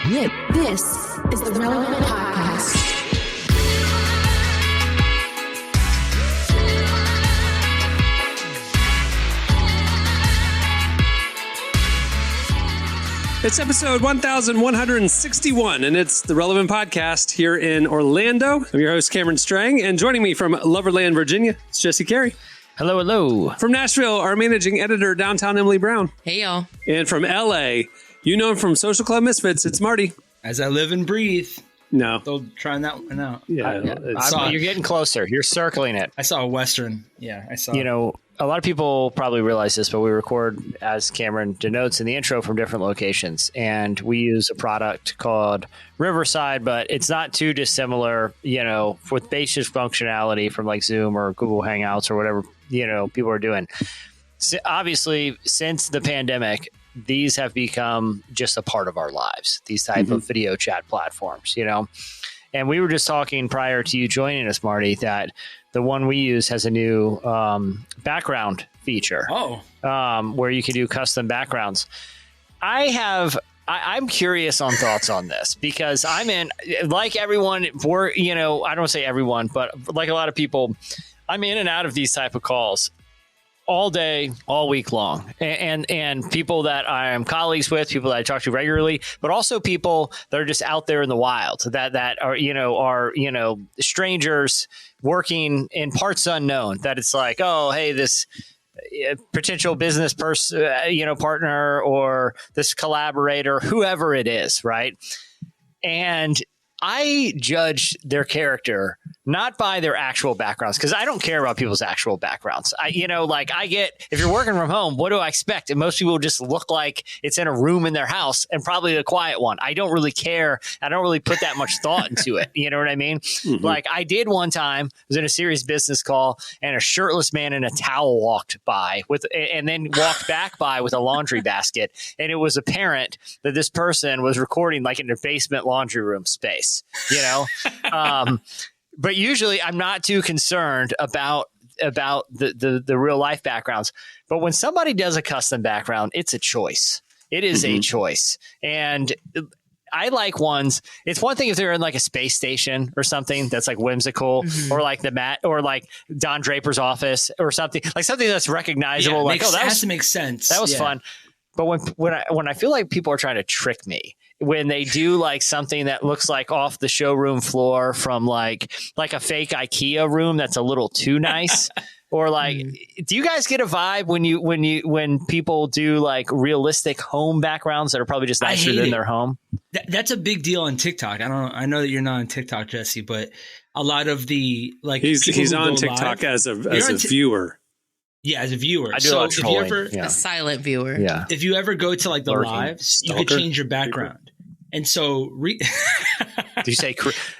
This is the Relevant Podcast. It's episode 1161, and it's the Relevant Podcast here in Orlando. I'm your host, Cameron Strang, and joining me from Loverland, Virginia, it's Jesse Carey. Hello, hello. From Nashville, our managing editor, downtown Emily Brown. Hey, y'all. And from LA, you know him from Social Club Misfits, it's Marty. As I live and breathe. No. Still trying that one out. Yeah. You're getting closer. You're circling it. I saw a Western. Yeah, I saw. You know, a lot of people probably realize this, but we record, as Cameron denotes in the intro, from different locations. And we use a product called Riverside, but it's not too dissimilar, you know, with basic functionality from like Zoom or Google Hangouts or whatever, you know, people are doing. So obviously, since the pandemic, these have become just a part of our lives, these type of video chat platforms, you know. And we were just talking prior to you joining us, Marty, that the one we use has a new background feature. Where you can do custom backgrounds. I'm curious on thoughts on this because I'm in, like everyone, you know, I don't say everyone, but like a lot of people, I'm in and out of these type of calls all day, all week long. And people that I am colleagues with, people that I talk to regularly, but also people that are just out there in the wild that are strangers working in parts unknown, that it's like, oh, hey, this potential business person, partner, or this collaborator, whoever it is. Right. And I judge their character not by their actual backgrounds, because I don't care about people's actual backgrounds. If you're working from home, what do I expect? And most people just look like it's in a room in their house, and probably a quiet one. I don't really care. I don't really put that much thought into it. You know what I mean? Mm-hmm. Like I did one time, I was in a serious business call, and a shirtless man in a towel walked by and then walked back by with a laundry basket. And it was apparent that this person was recording like in their basement laundry room space, you know? But usually I'm not too concerned about the real life backgrounds. But when somebody does a custom background, it's a choice. It is a choice. And I like ones. It's one thing if they're in like a space station or something that's like whimsical, or like or like Don Draper's office or something, like something that's recognizable. Yeah, that has to make sense. That was fun. But when I feel like people are trying to trick me, when they do like something that looks like off the showroom floor from like a fake IKEA room that's a little too nice, or like, do you guys get a vibe when people do like realistic home backgrounds that are probably just nicer than their home? That's a big deal on TikTok. I know that you're not on TikTok, Jesse, but a lot of the like he's on TikTok as a viewer. Yeah, as a viewer. I do a lot of trolling. A silent viewer. Yeah. If you ever go to like the lives, you could change your background. And so, did you say?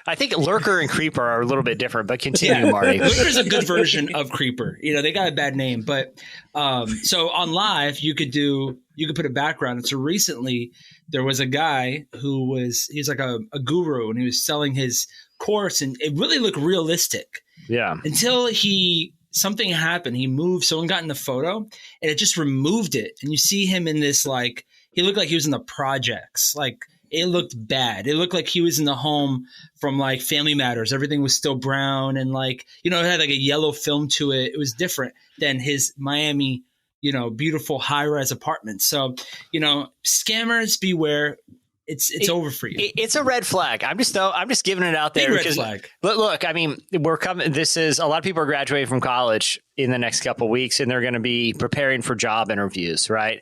I think lurker and creeper are a little bit different, but continue, Marty. Lurker is a good version of creeper. You know, they got a bad name, but so on live, you could put a background. And so recently, there was a guy he's like a guru, and he was selling his course, and it really looked realistic. Yeah. Until something happened. He moved. Someone got in the photo, and it just removed it. And you see him in this like he looked like he was in the projects, like. It looked bad. It looked like he was in the home from like Family Matters. Everything was still brown and like, you know, it had like a yellow film to it. It was different than his Miami, you know, beautiful high-rise apartment. So, you know, scammers beware. It's over for you. It's a red flag. I'm just giving it out there. Big red flag. Look, I mean, we're coming. This is a lot of people are graduating from college in the next couple of weeks, and they're going to be preparing for job interviews, right?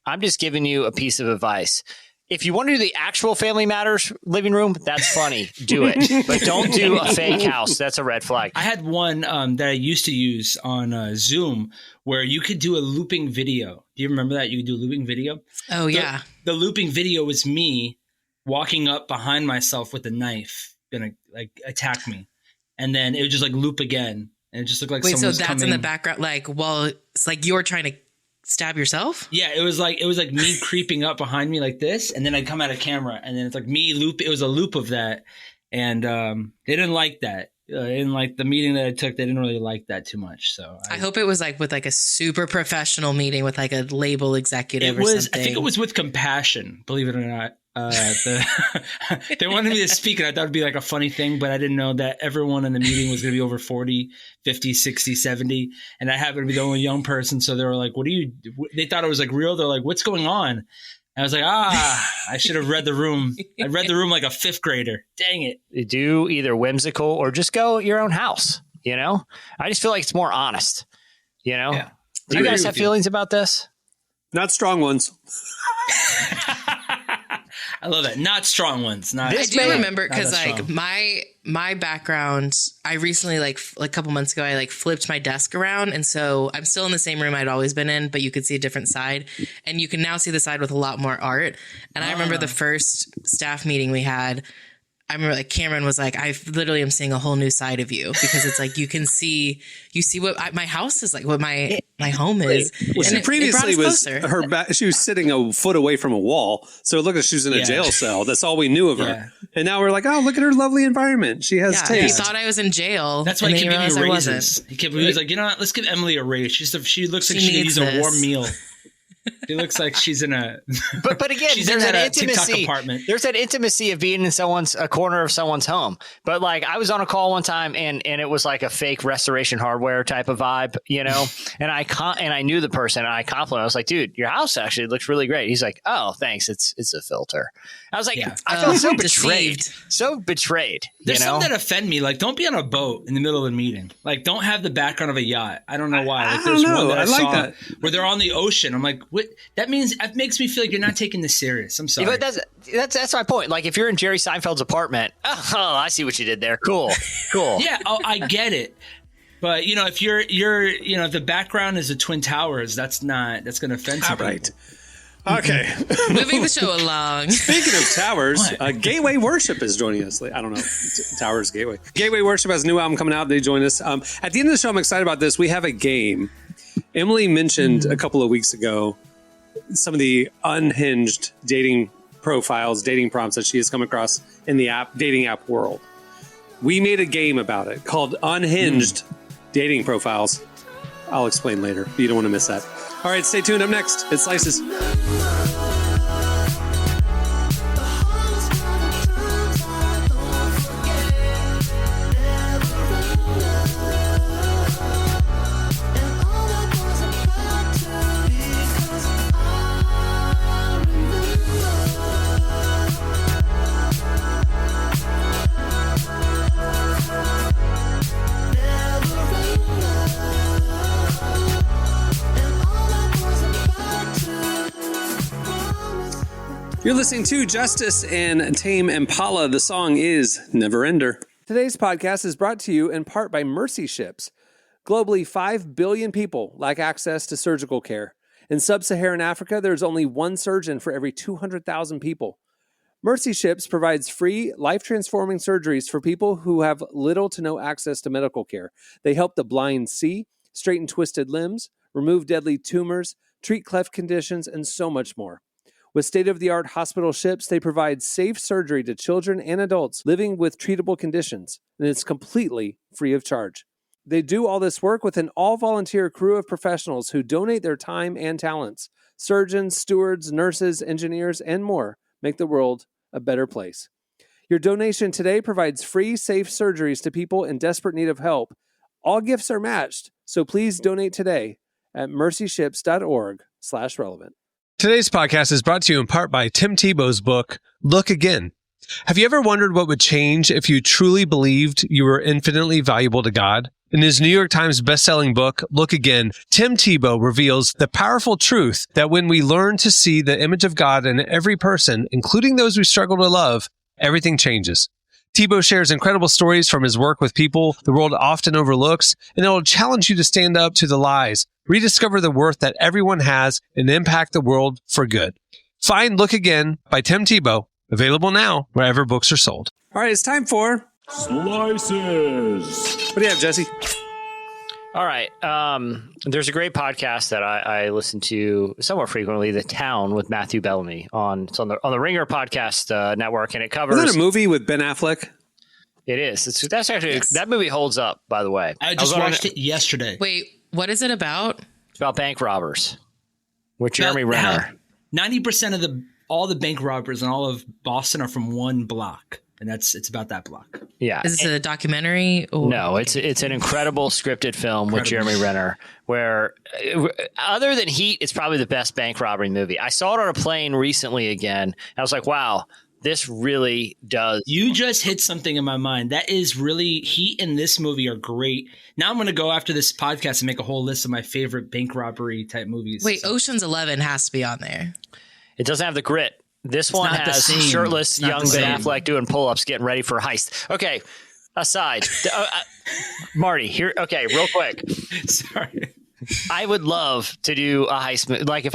I'm just giving you a piece of advice. If you want to do the actual Family Matters living room, that's funny. Do it. But don't do a fake house. That's a red flag. I had one that I used to use on Zoom where you could do a looping video. Do you remember that? You could do a looping video? Oh, yeah. The looping video was me walking up behind myself with a knife, going to like attack me. And then it would just like loop again. And it just looked like someone was coming. In the background, like, well, it's like you're trying to stab yourself? Yeah, it was like me creeping up behind me like this, and then I'd come out of camera, and then it's like me loop. It was a loop of that, and they didn't like that. In like the meeting that I took, they didn't really like that too much. So I hope it was like with like a super professional meeting with like a label executive or something. I think it was with Compassion, believe it or not. They wanted me to speak, and I thought it'd be like a funny thing, but I didn't know that everyone in the meeting was going to be over 40, 50, 60, 70. And I happened to be the only young person. So they were like, they thought it was like real. They're like, what's going on? And I was like, I should have read the room. I read the room like a fifth grader. Dang it. You do either whimsical or just go at your own house. I just feel like it's more honest, Yeah. Do you guys have feelings about this? Not strong ones. I love that. Not strong ones. Not. I do remember because like my background, I recently like a couple months ago, I like flipped my desk around, and so I'm still in the same room I'd always been in, but you could see a different side, and you can now see the side with a lot more art. And I remember the first staff meeting we had. I remember like Cameron was like, I literally am seeing a whole new side of you, because it's like you see what my house is like, what my home is. Well, and she previously was closer. she was sitting a foot away from a wall, so it looked like she was in a jail cell. That's all we knew of her. And now we're like, oh, look at her lovely environment. She has taste. He thought I was in jail. That's why he kept giving me raises. He was like, you know what? Let's give Emily a raise. She looks like she needs a warm meal. She looks like she's in a. But again, there's an intimacy. Apartment. There's that intimacy of being in a corner of someone's home. But like, I was on a call one time, and it was like a fake Restoration Hardware type of vibe, And I knew the person, and I complimented. I was like, "Dude, your house actually looks really great." He's like, "Oh, thanks. It's a filter." I was like, I felt so betrayed. Deceived. So betrayed. There's some that offend me. Like, don't be on a boat in the middle of a meeting. Like, don't have the background of a yacht. I don't know why. Like, there's one that I saw like that. Where they're on the ocean. I'm like, what? That makes me feel like you're not taking this serious. I'm sorry. But that's my point. Like, if you're in Jerry Seinfeld's apartment, oh, I see what you did there. Cool. Yeah, I get it. But if you're if the background is the Twin Towers, that's going to offend some right. people. Okay. Moving the show along. Speaking of towers, Gateway Worship is joining us. I don't know. Towers, Gateway. Gateway Worship has a new album coming out. They join us. At the end of the show, I'm excited about this. We have a game. Emily mentioned a couple of weeks ago some of the unhinged dating profiles, dating prompts that she has come across in the dating app world. We made a game about it called Unhinged Dating Profiles. I'll explain later. You don't want to miss that. All right, stay tuned. Up next, it's Slices. You're listening to Justice and Tame Impala. The song is Never Ender. Today's podcast is brought to you in part by Mercy Ships. Globally, 5 billion people lack access to surgical care. In sub-Saharan Africa, there's only one surgeon for every 200,000 people. Mercy Ships provides free, life-transforming surgeries for people who have little to no access to medical care. They help the blind see, straighten twisted limbs, remove deadly tumors, treat cleft conditions, and so much more. With state-of-the-art hospital ships, they provide safe surgery to children and adults living with treatable conditions, and it's completely free of charge. They do all this work with an all-volunteer crew of professionals who donate their time and talents. Surgeons, stewards, nurses, engineers, and more make the world a better place. Your donation today provides free, safe surgeries to people in desperate need of help. All gifts are matched, so please donate today at mercyships.org/relevant. Today's podcast is brought to you in part by Tim Tebow's book, Look Again. Have you ever wondered what would change if you truly believed you were infinitely valuable to God? In his New York Times bestselling book, Look Again, Tim Tebow reveals the powerful truth that when we learn to see the image of God in every person, including those we struggle to love, everything changes. Tebow shares incredible stories from his work with people the world often overlooks, and it will challenge you to stand up to the lies, rediscover the worth that everyone has, and impact the world for good. Find Look Again by Tim Tebow, available now wherever books are sold. All right, it's time for Slices. What do you have, Jesse? All right. There's a great podcast that I listen to somewhat frequently, The Town with Matthew Bellamy it's on the Ringer podcast network, and it covers. Isn't it a movie with Ben Affleck? It is. That's actually that movie holds up. By the way, I just watched it yesterday. Wait, what is it about? It's about bank robbers with Jeremy Renner. 90% of all the bank robbers in all of Boston are from one block. And it's about that block. Yeah. Is this a documentary? Or? No, it's an incredible scripted film with Jeremy Renner, where other than Heat, it's probably the best bank robbery movie. I saw it on a plane recently again. I was like, wow, this really does. You just hit something in my mind. That is really, Heat and this movie are great. Now I'm going to go after this podcast and make a whole list of my favorite bank robbery type movies. Wait, Ocean's 11 has to be on there. It doesn't have the grit. This one has shirtless young Ben Affleck doing pull-ups, getting ready for a heist. Okay, aside. Marty, here. Okay, real quick. Sorry. I would love to do a heist movie. Like if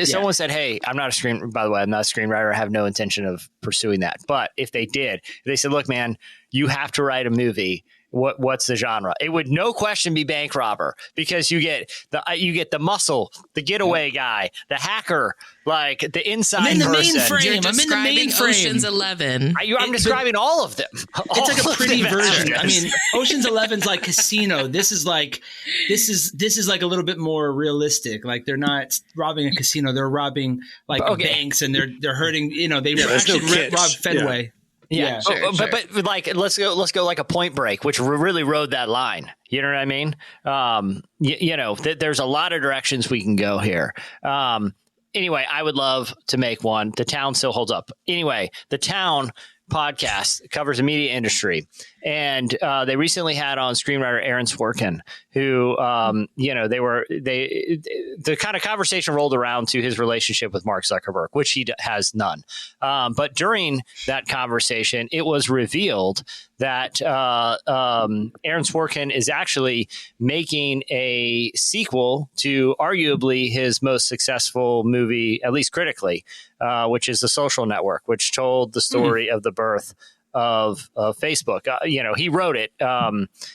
someone said, "Hey, I'm not a screenwriter. I have no intention of pursuing that." But if they did, if they said, "Look, man, you have to write a movie. What's the genre?" It would no question be bank robber, because you get the muscle, the getaway guy, the hacker, like the inside I'm in the person. mainframe. I'm in the mainframe. Ocean's 11. I'm describing all of them. It's like a pretty version. I mean, Ocean's 11's like Casino. This is like a little bit more realistic. Like they're not robbing a casino. They're robbing like banks, and they're hurting. They actually robbed Fenway. Yeah, sure. But like let's go like a Point Break, which really rode that line. You know what I mean? There's a lot of directions we can go here. Anyway, I would love to make one. The Town still holds up. Anyway, The Town podcast covers the media industry, and they recently had on screenwriter Aaron Sorkin, who the kind of conversation rolled around to his relationship with Mark Zuckerberg, which he has none. But during that conversation, it was revealed that Aaron Sorkin is actually making a sequel to arguably his most successful movie, at least critically, which is The Social Network, which told the story of the birth of Facebook. He wrote it.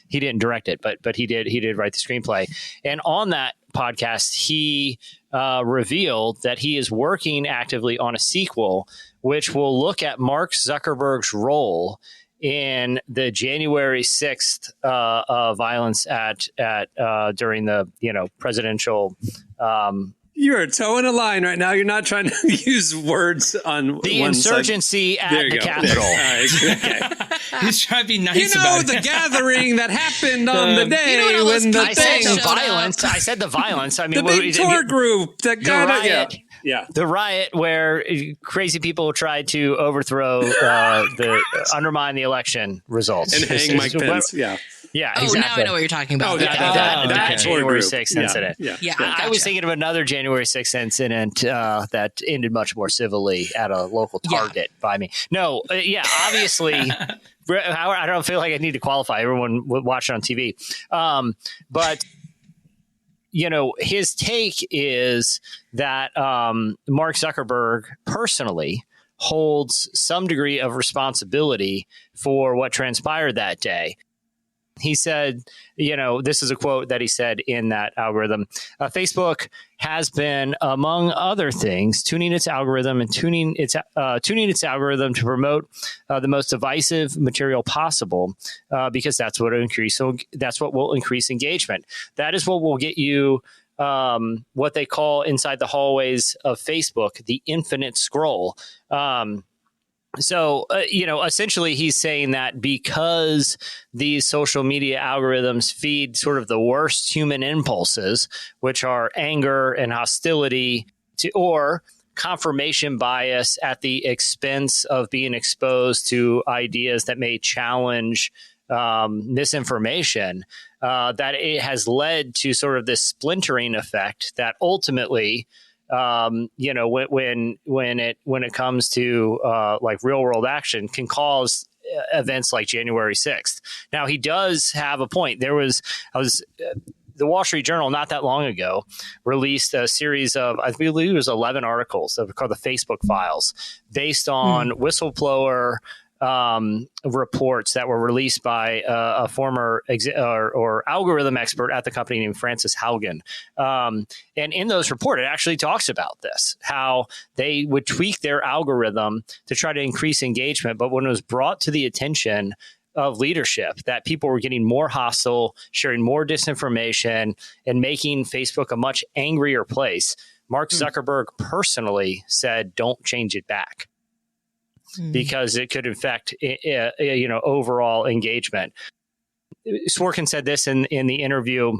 He didn't direct it, but he did write the screenplay. And on that podcast, he revealed that he is working actively on a sequel, which will look at Mark Zuckerberg's role in the January 6th violence at during the presidential. You're towing a line right now. You're not trying to use words on the one insurgency side. at the Capitol. Okay. He's trying to be nice about it. The gathering that happened on the day when the I said the violence. I said the violence. I mean, the big tour group that got it. Yeah. The riot where crazy people tried to overthrow undermine the election results and hang Mike Pence. Yeah. Yeah, oh, exactly. now I know what you're talking about. That January 6th incident. Yeah. Gotcha. I was thinking of another January 6th incident that ended much more civilly at a local Target by me. No, obviously, I don't feel like I need to qualify. Everyone would watch it on TV. But, his take is that Mark Zuckerberg personally holds some degree of responsibility for what transpired that day. He said, this is a quote that he said in that algorithm. Facebook has been, among other things, tuning its algorithm to promote the most divisive material possible, because that's what will increase engagement. That is what will get you what they call inside the hallways of Facebook the infinite scroll. So, essentially he's saying that because these social media algorithms feed sort of the worst human impulses, which are anger and hostility or confirmation bias at the expense of being exposed to ideas that may challenge misinformation, that it has led to sort of this splintering effect that ultimately when it comes to like real world action can cause events like January 6th. Now, he does have a point. The Wall Street Journal not that long ago released a series of, I believe it was 11 articles that were called the Facebook Files, based on whistleblower reports that were released by a former or algorithm expert at the company named Francis Haugen. And in those reports, it actually talks about this, how they would tweak their algorithm to try to increase engagement. But when it was brought to the attention of leadership that people were getting more hostile, sharing more disinformation, and making Facebook a much angrier place, Mark Zuckerberg personally said, don't change it back because it could affect, overall engagement. Sorkin said this in the interview.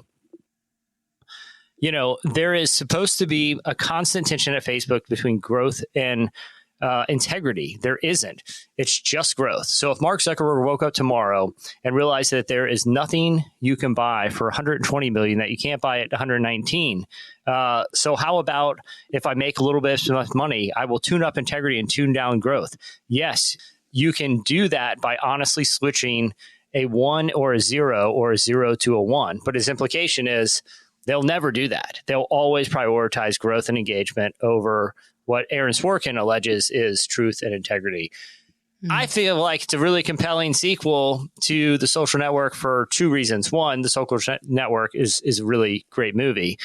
There is supposed to be a constant tension at Facebook between growth and integrity. There isn't. It's just growth. So if Mark Zuckerberg woke up tomorrow and realized that there is nothing you can buy for 120 million that you can't buy at 119, so how about if I make a little bit of money, I will tune up integrity and tune down growth? Yes, you can do that by honestly switching a 1 or a 0 or a 0 to a 1. But his implication is they'll never do that. They'll always prioritize growth and engagement over what Aaron Sorkin alleges is truth and integrity. I feel like it's a really compelling sequel to The Social Network for two reasons. One, The Social Network is a really great movie,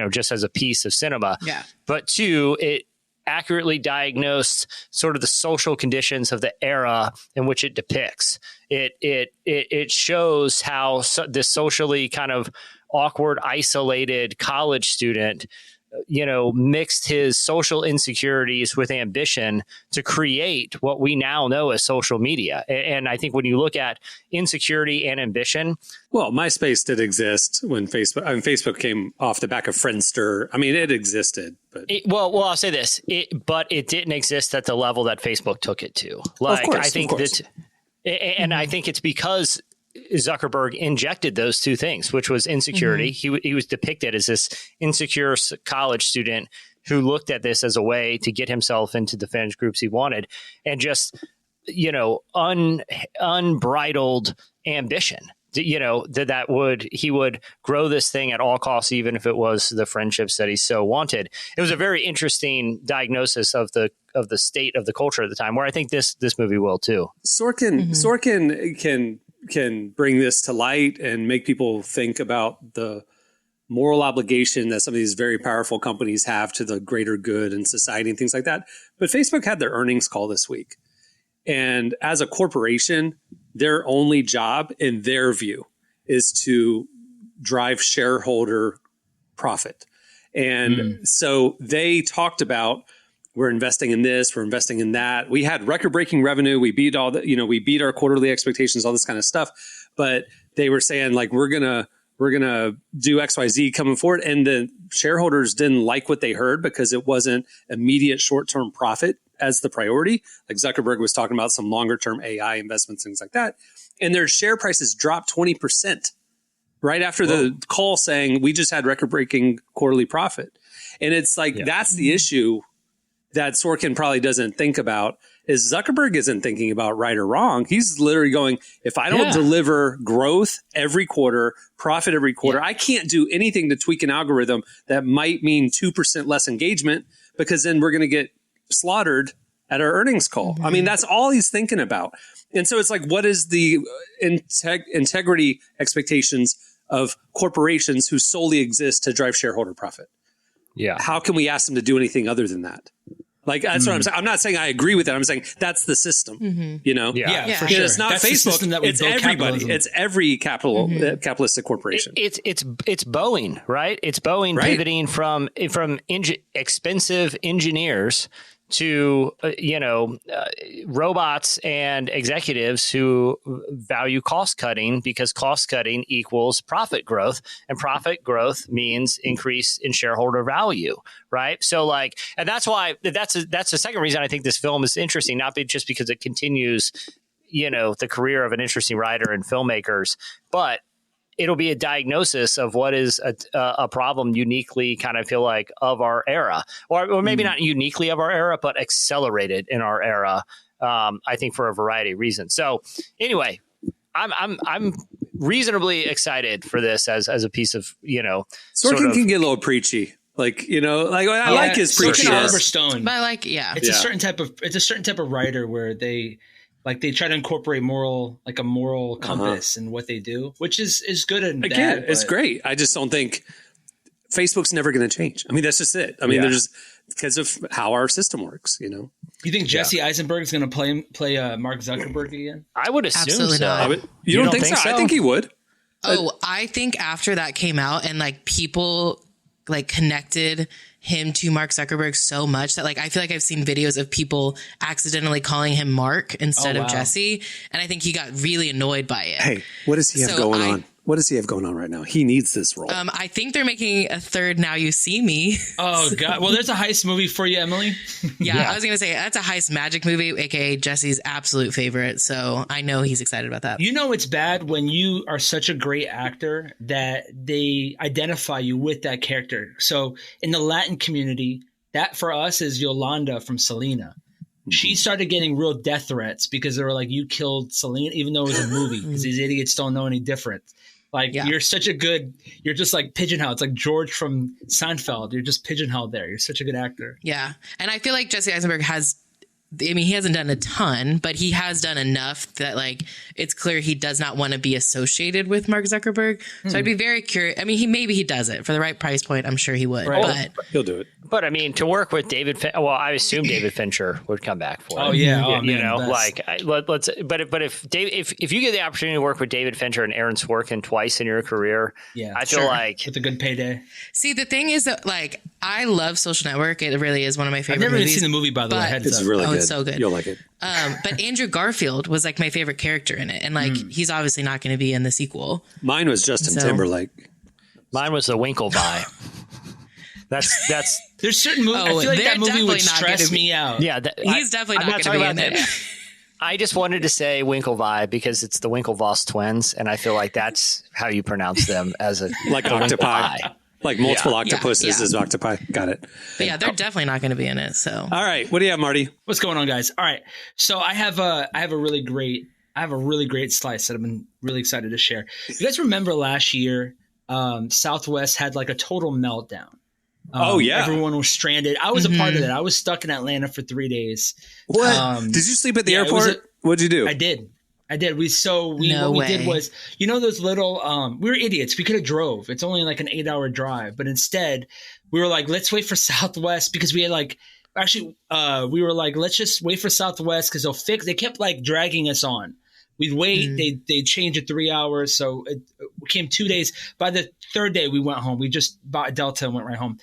just as a piece of cinema. Yeah. But two, it accurately diagnosed sort of the social conditions of the era in which it depicts. It shows how this socially kind of awkward, isolated college student, mixed his social insecurities with ambition to create what we now know as social media. And I think when you look at insecurity and ambition. Well, MySpace did exist when Facebook came off the back of Friendster. I mean, it existed. But I'll say this, but it didn't exist at the level that Facebook took it to. Like, of course, I think that, and I think it's because Zuckerberg injected those two things, which was insecurity. He was depicted as this insecure college student who looked at this as a way to get himself into the fans groups he wanted, and just, unbridled ambition. He would grow this thing at all costs, even if it was the friendships that he so wanted. It was a very interesting diagnosis of the state of the culture at the time, where I think this movie will too. Sorkin can bring this to light and make people think about the moral obligation that some of these very powerful companies have to the greater good and society and things like that. But Facebook had their earnings call this week. And as a corporation, their only job, in their view, is to drive shareholder profit. And so they talked about, we're investing in this, we're investing in that. We had record-breaking revenue. We beat we beat our quarterly expectations, all this kind of stuff. But they were saying, like, we're gonna do XYZ coming forward. And the shareholders didn't like what they heard because it wasn't immediate short-term profit as the priority. Like Zuckerberg was talking about some longer-term AI investments, things like that. And their share prices dropped 20% right after the call saying, we just had record-breaking quarterly profit. And it's like, that's the issue that Sorkin probably doesn't think about, is Zuckerberg isn't thinking about right or wrong. He's literally going, if I don't deliver growth every quarter, profit every quarter, I can't do anything to tweak an algorithm that might mean 2% less engagement, because then we're going to get slaughtered at our earnings call. I mean, that's all he's thinking about. And so it's like, what is the integrity expectations of corporations who solely exist to drive shareholder profit? Yeah. How can we ask them to do anything other than that? Like, that's what I'm saying. I'm not saying I agree with it. I'm saying that's the system, Yeah, for sure. It's not that's Facebook. It's everybody. It's every capitalistic corporation. It's Boeing, right? It's Boeing pivoting from expensive engineers to robots and executives who value cost cutting, because cost cutting equals profit growth, and profit growth means increase in shareholder value, right? So and that's why that's the second reason I think this film is interesting, not just because it continues the career of an interesting writer and filmmakers, but it'll be a diagnosis of what is a problem uniquely kind of feel like of our era, or maybe not uniquely of our era, but accelerated in our era. I think for a variety of reasons. So anyway, I'm reasonably excited for this as a piece of, Sorkin can get a little preachy. I like his preachiness. Oliver Stone. But it's a certain type of writer where they try to incorporate a moral compass in what they do, which is good and bad. It's great. I just don't think Facebook's never going to change. I mean, that's just it. I mean, there's because of how our system works, You think Jesse Eisenberg is going to play Mark Zuckerberg again? I would assume Absolutely so. not. You don't think so? I think he would. I think after that came out and people like connected him to Mark Zuckerberg so much that like I feel like I've seen videos of people accidentally calling him Mark instead of Jesse, and I think he got really annoyed by it. Hey, what does he have going on? What does he have going on right now? He needs this role. I think they're making a third Now You See Me. Oh, God. Well, there's a heist movie for you, Emily. Yeah, I was going to say that's a heist magic movie, aka Jesse's absolute favorite. So I know he's excited about that. You know it's bad when you are such a great actor that they identify you with that character. So in the Latin community, that for us is Yolanda from Selena. She started getting real death threats because they were like, you killed Selena, even though it was a movie, because these idiots don't know any different. Like, you're such a good, you're just like pigeonholed. It's like George from Seinfeld. You're just pigeonholed there. You're such a good actor. Yeah. And I feel like Jesse Eisenberg he hasn't done a ton, but he has done enough that like it's clear he does not want to be associated with Mark Zuckerberg. So I'd be very curious. I mean, maybe he does it for the right price point. I'm sure he would, but he'll do it. But I mean, to work with David, I assume David Fincher would come back for it. Oh yeah, let's. But if you get the opportunity to work with David Fincher and Aaron Sorkin twice in your career, I feel like with a good payday. See, the thing is that like I love Social Network. It really is one of my favorite. I've never movies, even seen the movie, by the way. It's really good. It's so good. You'll like it. But Andrew Garfield was like my favorite character in it, and like he's obviously not going to be in the sequel. Mine was Justin Timberlake. Mine was the Winklevi. That's. There's certain movies. I feel like that movie would stress me out. Yeah, he's definitely not going to be in it. I just wanted to say Winklevi because it's the Winklevoss twins, and I feel like that's how you pronounce them as a like octopi. Like multiple octopuses is octopi. Got it. But yeah, they're definitely not going to be in it. So all right, what do you have, Marty? What's going on, guys? All right, so I have a really great slice that I've been really excited to share. You guys remember last year, Southwest had like a total meltdown. Everyone was stranded. I was a part of that. I was stuck in Atlanta for 3 days. What? Did you sleep at the airport? What'd you do? I did. What we did was, you know, those little, we were idiots. We could have drove. It's only like an 8-hour drive. But instead we were like, let's wait for Southwest because we had like, we were like, let's just wait for Southwest because they kept like dragging us on. We'd wait. They'd change it 3 hours. So it came 2 days. By the third day we went home. We just bought a Delta and went right home.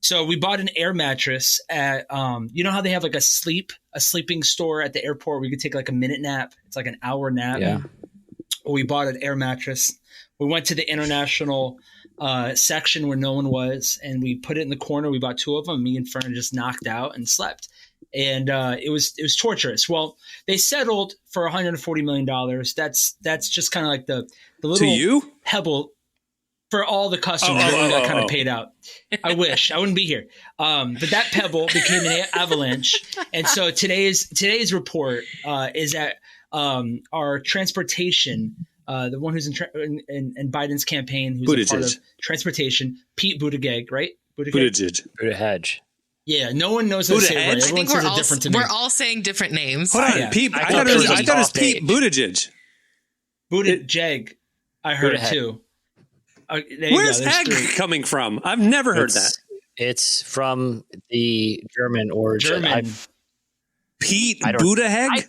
So we bought an air mattress at, you know how they have like a sleeping store at the airport where you could take like a minute nap. It's like an hour nap. Yeah. Well, we bought an air mattress. We went to the international section where no one was, and we put it in the corner. We bought 2 of them. Me and Fern just knocked out and slept. And it was torturous. Well, they settled for $140 million. That's just kind of like the little pebble for all the customers that got kind of paid out. I wish I wouldn't be here. But that pebble became an avalanche. And so today's report is that our transportation, the one who's in Biden's campaign, who's a part of transportation, Pete Buttigieg, right? Buttigieg. Yeah, no one knows how to say it right. Everyone says it different to me. We're all saying different names. Hold on, Pete. I thought it was Pete Buttigieg. Buttigieg. I heard it too. Where's egg coming from? I've never heard that. It's from the German origin. Pete Buttigieg?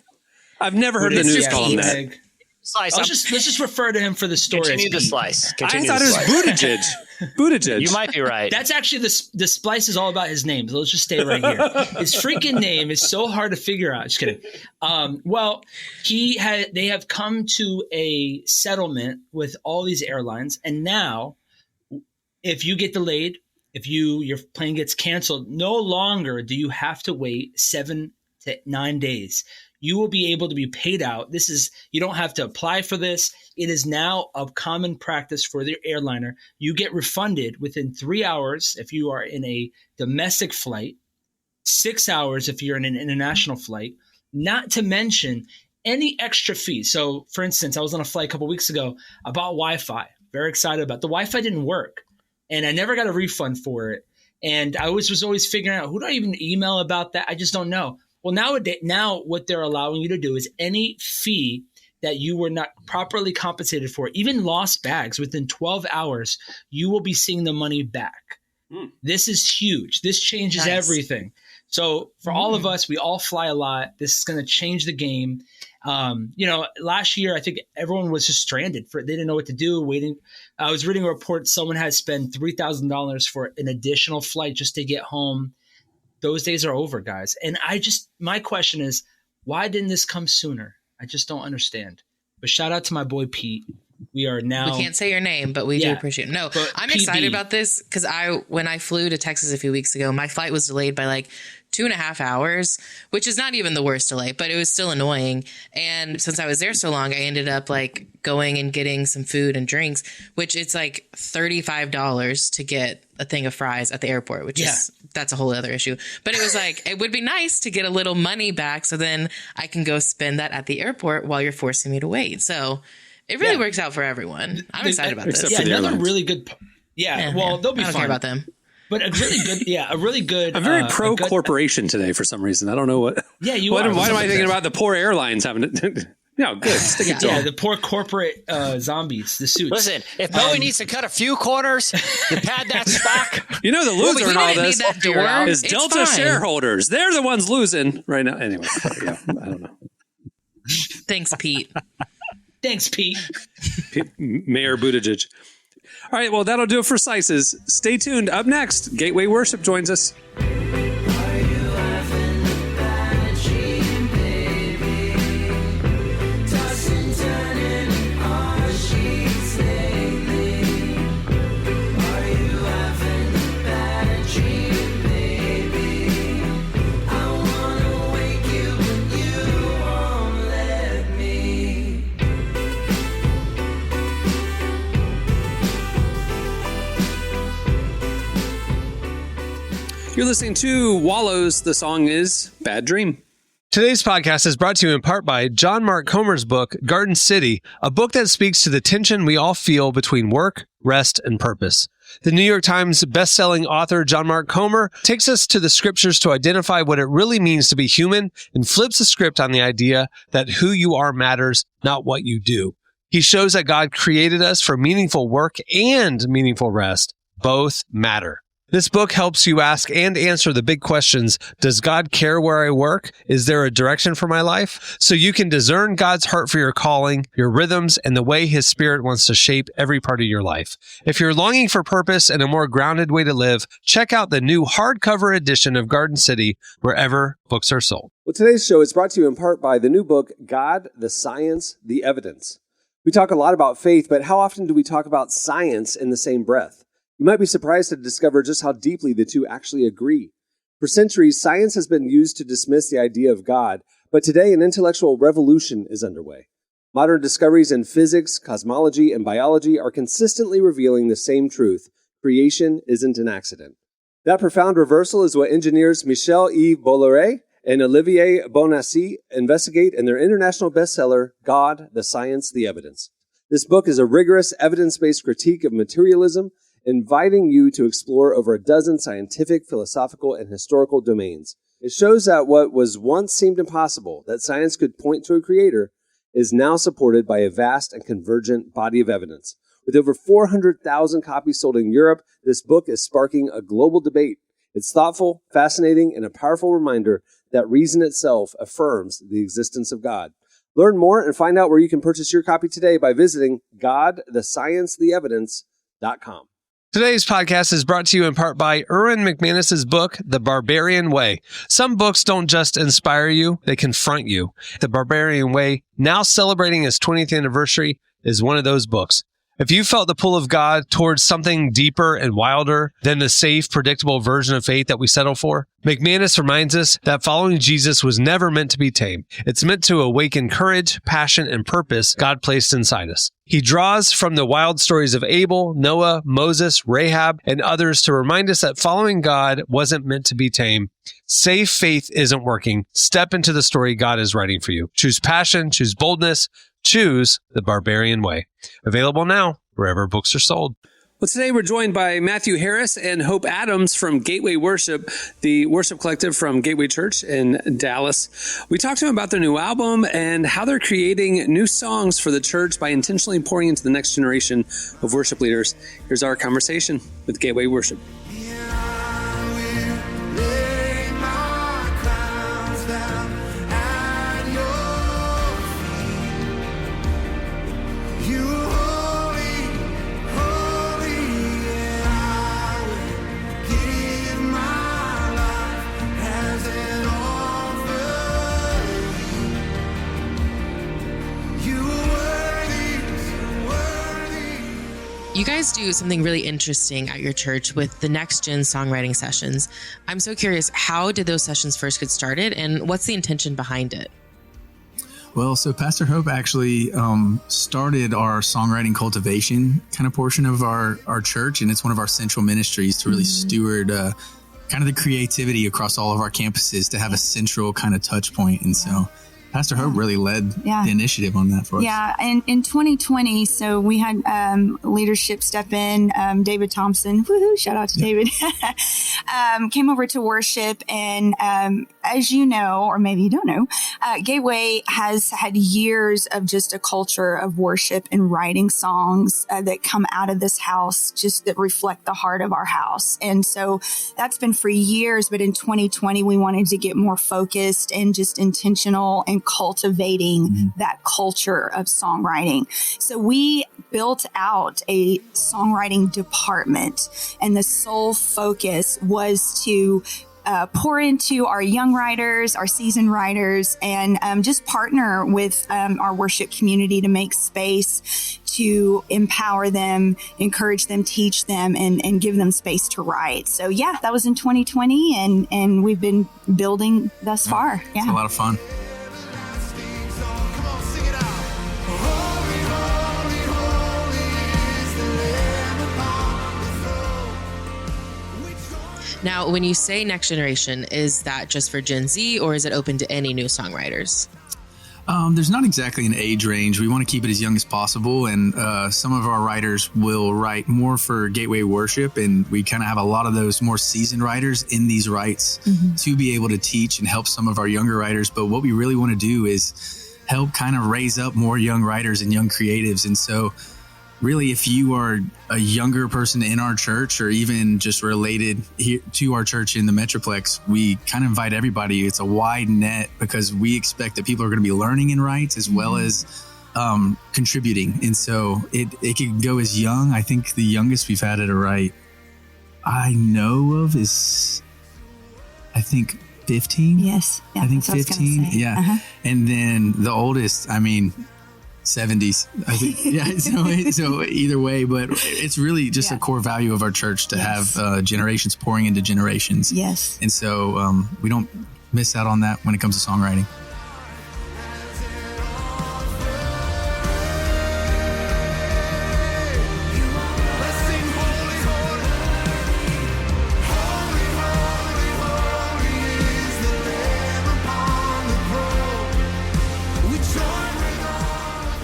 I've never heard the news call him that. Slice. Let's just refer to him for the story. Continue the slice. I thought it was Buttigieg. Buttigieg. You might be right. That's actually the splice is all about his name. So let's just stay right here. His freaking name is so hard to figure out. Just kidding. Well, they have come to a settlement with all these airlines, and now, if you get delayed, if your plane gets canceled, no longer do you have to wait 7 to 9 days. You will be able to be paid out. You don't have to apply for this. It is now a common practice for the airliner. You get refunded within 3 hours if you are in a domestic flight, 6 hours if you're in an international flight, not to mention any extra fee. So, for instance, I was on a flight a couple weeks ago. I bought Wi-Fi. Very excited about it. The Wi-Fi didn't work, and I never got a refund for it. And I was always figuring out, who do I even email about that? I just don't know. Well, now what they're allowing you to do is any fee that you were not properly compensated for, even lost bags, within 12 hours, you will be seeing the money back. This is huge. This changes everything. So for all of us, we all fly a lot. This is going to change the game. Last year, I think everyone was just stranded. They didn't know what to do, waiting I was reading a report someone had spent $3,000 for an additional flight just to get home. Those days are over, guys. And my question is, why didn't this come sooner? I just don't understand. But shout out to my boy Pete. We can't say your name, but we do appreciate it. No, I'm excited about this because when I flew to Texas a few weeks ago, my flight was delayed by like 2.5 hours, which is not even the worst delay, but it was still annoying. And since I was there so long, I ended up like going and getting some food and drinks, which it's like $35 to get a thing of fries at the airport, which that's a whole other issue. But it was like, it would be nice to get a little money back so then I can go spend that at the airport while you're forcing me to wait. So it really works out for everyone. I'm excited about this. Yeah, another really good. Well, they'll be fine. I don't care about them. But a really good. I'm very pro corporation today for some reason. I don't know what. Yeah, you what, are. Why am I thinking about the poor airlines having it? No, good. Stick it to them. The poor corporate zombies, the suits. Listen, if Bowie needs to cut a few corners, you pad that stock. You know the loser in all this is It's Delta fine. Shareholders. They're the ones losing right now. Anyway, I don't know. Thanks, Pete. Thanks, Pete. Mayor Buttigieg. All right, well, that'll do it for Slices. Stay tuned. Up next, Gateway Worship joins us. You're listening to Wallows. The song is Bad Dream. Today's podcast is brought to you in part by John Mark Comer's book, Garden City, a book that speaks to the tension we all feel between work, rest, and purpose. The New York Times bestselling author John Mark Comer takes us to the scriptures to identify what it really means to be human and flips the script on the idea that who you are matters, not what you do. He shows that God created us for meaningful work and meaningful rest. Both matter. This book helps you ask and answer the big questions. Does God care where I work? Is there a direction for my life? So you can discern God's heart for your calling, your rhythms, and the way His Spirit wants to shape every part of your life. If you're longing for purpose and a more grounded way to live, check out the new hardcover edition of Garden City wherever books are sold. Well, today's show is brought to you in part by the new book, God, the Science, the Evidence. We talk a lot about faith, but how often do we talk about science in the same breath? You might be surprised to discover just how deeply the two actually agree. For centuries, science has been used to dismiss the idea of God, but today an intellectual revolution is underway. Modern discoveries in physics, cosmology, and biology are consistently revealing the same truth: creation isn't an accident. That profound reversal is what engineers Michel-Yves Bolloré and Olivier Bonassi investigate in their international bestseller, God, the Science, the Evidence. This book is a rigorous, evidence-based critique of materialism, inviting you to explore over a dozen scientific, philosophical, and historical domains. It shows that what was once seemed impossible, that science could point to a creator, is now supported by a vast and convergent body of evidence. With over 400,000 copies sold in Europe, this book is sparking a global debate. It's thoughtful, fascinating, and a powerful reminder that reason itself affirms the existence of God. Learn more and find out where you can purchase your copy today by visiting godthesciencetheevidence.com. Today's podcast is brought to you in part by Erwin McManus's book, The Barbarian Way. Some books don't just inspire you, they confront you. The Barbarian Way, now celebrating its 20th anniversary, is one of those books. If you felt the pull of God towards something deeper and wilder than the safe, predictable version of faith that we settle for, McManus reminds us that following Jesus was never meant to be tame. It's meant to awaken courage, passion, and purpose God placed inside us. He draws from the wild stories of Abel, Noah, Moses, Rahab, and others to remind us that following God wasn't meant to be tame. Safe faith isn't working. Step into the story God is writing for you. Choose passion, choose boldness, choose the Barbarian Way. Available now, wherever books are sold. Well, today we're joined by Matthew Harris and Hope Adams from Gateway Worship, the worship collective from Gateway Church in Dallas. We talked to them about their new album and how they're creating new songs for the church by intentionally pouring into the next generation of worship leaders. Here's our conversation with Gateway Worship. You guys do something really interesting at your church with the Next Gen songwriting sessions. I'm so curious, how did those sessions first get started, and what's the intention behind it? Well, so Pastor Hope actually started our songwriting cultivation kind of portion of our church, and it's one of our central ministries to really steward kind of the creativity across all of our campuses to have a central kind of touch point. And so Pastor Hope really led the initiative on that for us. Yeah, and in 2020, so we had leadership step in. David Thompson, woohoo, shout out to David, came over to worship. And as you know, or maybe you don't know, Gateway has had years of just a culture of worship and writing songs that come out of this house, just that reflect the heart of our house. And so that's been for years. But in 2020, we wanted to get more focused and just intentional and cultivating that culture of songwriting. So we built out a songwriting department, and the sole focus was to pour into our young writers, our seasoned writers, and just partner with our worship community to make space to empower them, encourage them, teach them, and give them space to write. So yeah, that was in 2020, and we've been building thus far. It's a lot of fun. Now, when you say next generation, is that just for Gen Z, or is it open to any new songwriters? There's not exactly an age range. We want to keep it as young as possible. And some of our writers will write more for Gateway worship. And we kind of have a lot of those more seasoned writers in these rights to be able to teach and help some of our younger writers. But what we really want to do is help kind of raise up more young writers and young creatives. And so really, if you are a younger person in our church, or even just related here to our church in the Metroplex, we kind of invite everybody. It's a wide net because we expect that people are going to be learning in rights as well as contributing. And so it can go as young. I think the youngest we've had at a right I know of is, I think, 15. Yes. Yeah, I think 15. Yeah. And then the oldest, 70s, I think. So either way, but it's really just a core value of our church to have generations pouring into generations. Yes. And so we don't miss out on that when it comes to songwriting.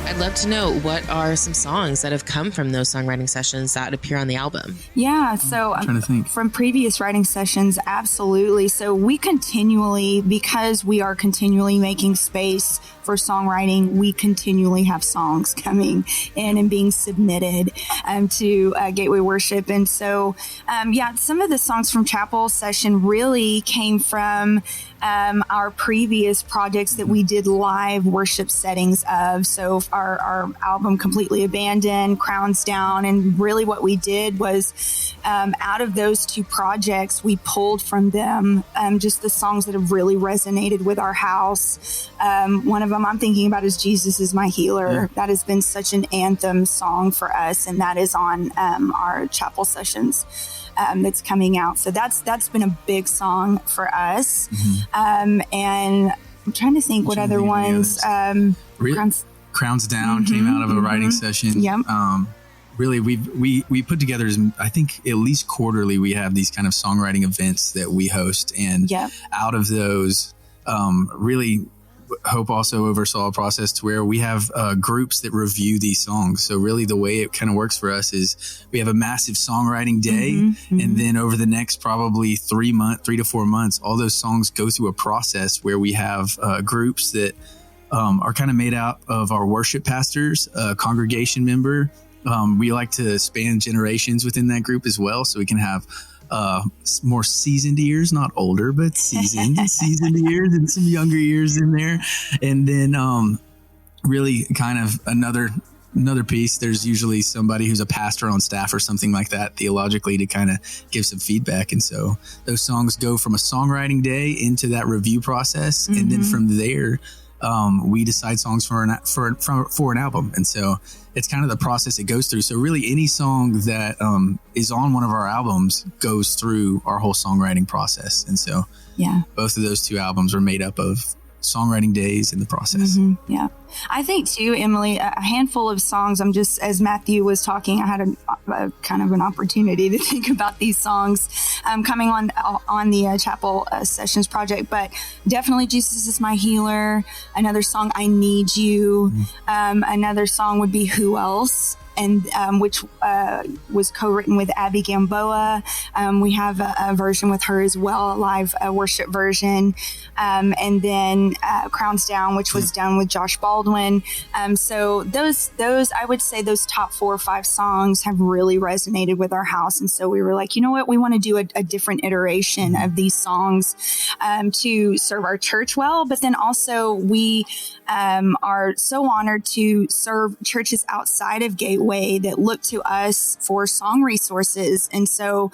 I'd love to know, what are some songs that have come from those songwriting sessions that appear on the album? Yeah, so I'm trying to think. From previous writing sessions, absolutely. So we continually, because we are continually making space for songwriting, we continually have songs coming in and being submitted to Gateway Worship. And so, some of the songs from Chapel Session really came from our previous projects that we did live worship settings of. So our album Completely Abandoned, Crowns Down, and really what we did was out of those two projects, we pulled from them just the songs that have really resonated with our house. One of them I'm thinking about is Jesus Is My Healer. Yeah. That has been such an anthem song for us, and that is on our Chapel Sessions that's coming out. So that's been a big song for us. And I'm trying to think what other ones. Crowns Down came out of a writing session. Yep. Really, we put together, I think at least quarterly, we have these kind of songwriting events that we host. And out of those, really Hope also oversaw a process to where we have groups that review these songs. So really the way it kind of works for us is we have a massive songwriting day. And then over the next probably 3 to 4 months, all those songs go through a process where we have groups that are kind of made out of our worship pastors, a congregation member. We like to span generations within that group as well. So we can have more seasoned ears, not older, but seasoned ears, and some younger ears in there. And then really kind of another piece, there's usually somebody who's a pastor on staff or something like that theologically to kind of give some feedback. And so those songs go from a songwriting day into that review process. And then from there, we decide songs for an album. And so it's kind of the process it goes through. So really any song that is on one of our albums goes through our whole songwriting process. And so both of those two albums are made up of songwriting days in the process. Mm-hmm. Yeah. I think too, Emily, a handful of songs, I'm just, as Matthew was talking, I had a kind of an opportunity to think about these songs coming on the Chapel Sessions project, but definitely Jesus is My Healer. Another song, I Need You. Another song would be Who Else? And which was co-written with Abby Gamboa. We have a version with her as well, a live worship version. And then Crowns Down, which was done with Josh Baldwin. So those I would say those top 4 or 5 songs have really resonated with our house. And so we were like, you know what, we want to do a different iteration of these songs to serve our church well. But then also we are so honored to serve churches outside of Gateway that look to us for song resources. And so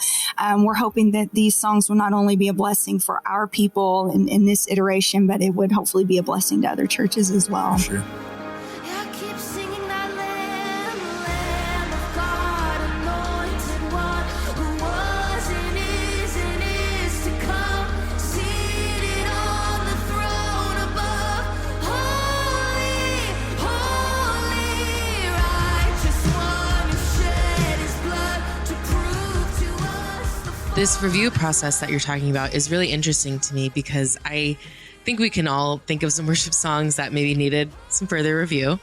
we're hoping that these songs will not only be a blessing for our people in this iteration, but it would hopefully be a blessing to other churches as well. Sure. This review process that you're talking about is really interesting to me because I think we can all think of some worship songs that maybe needed some further review.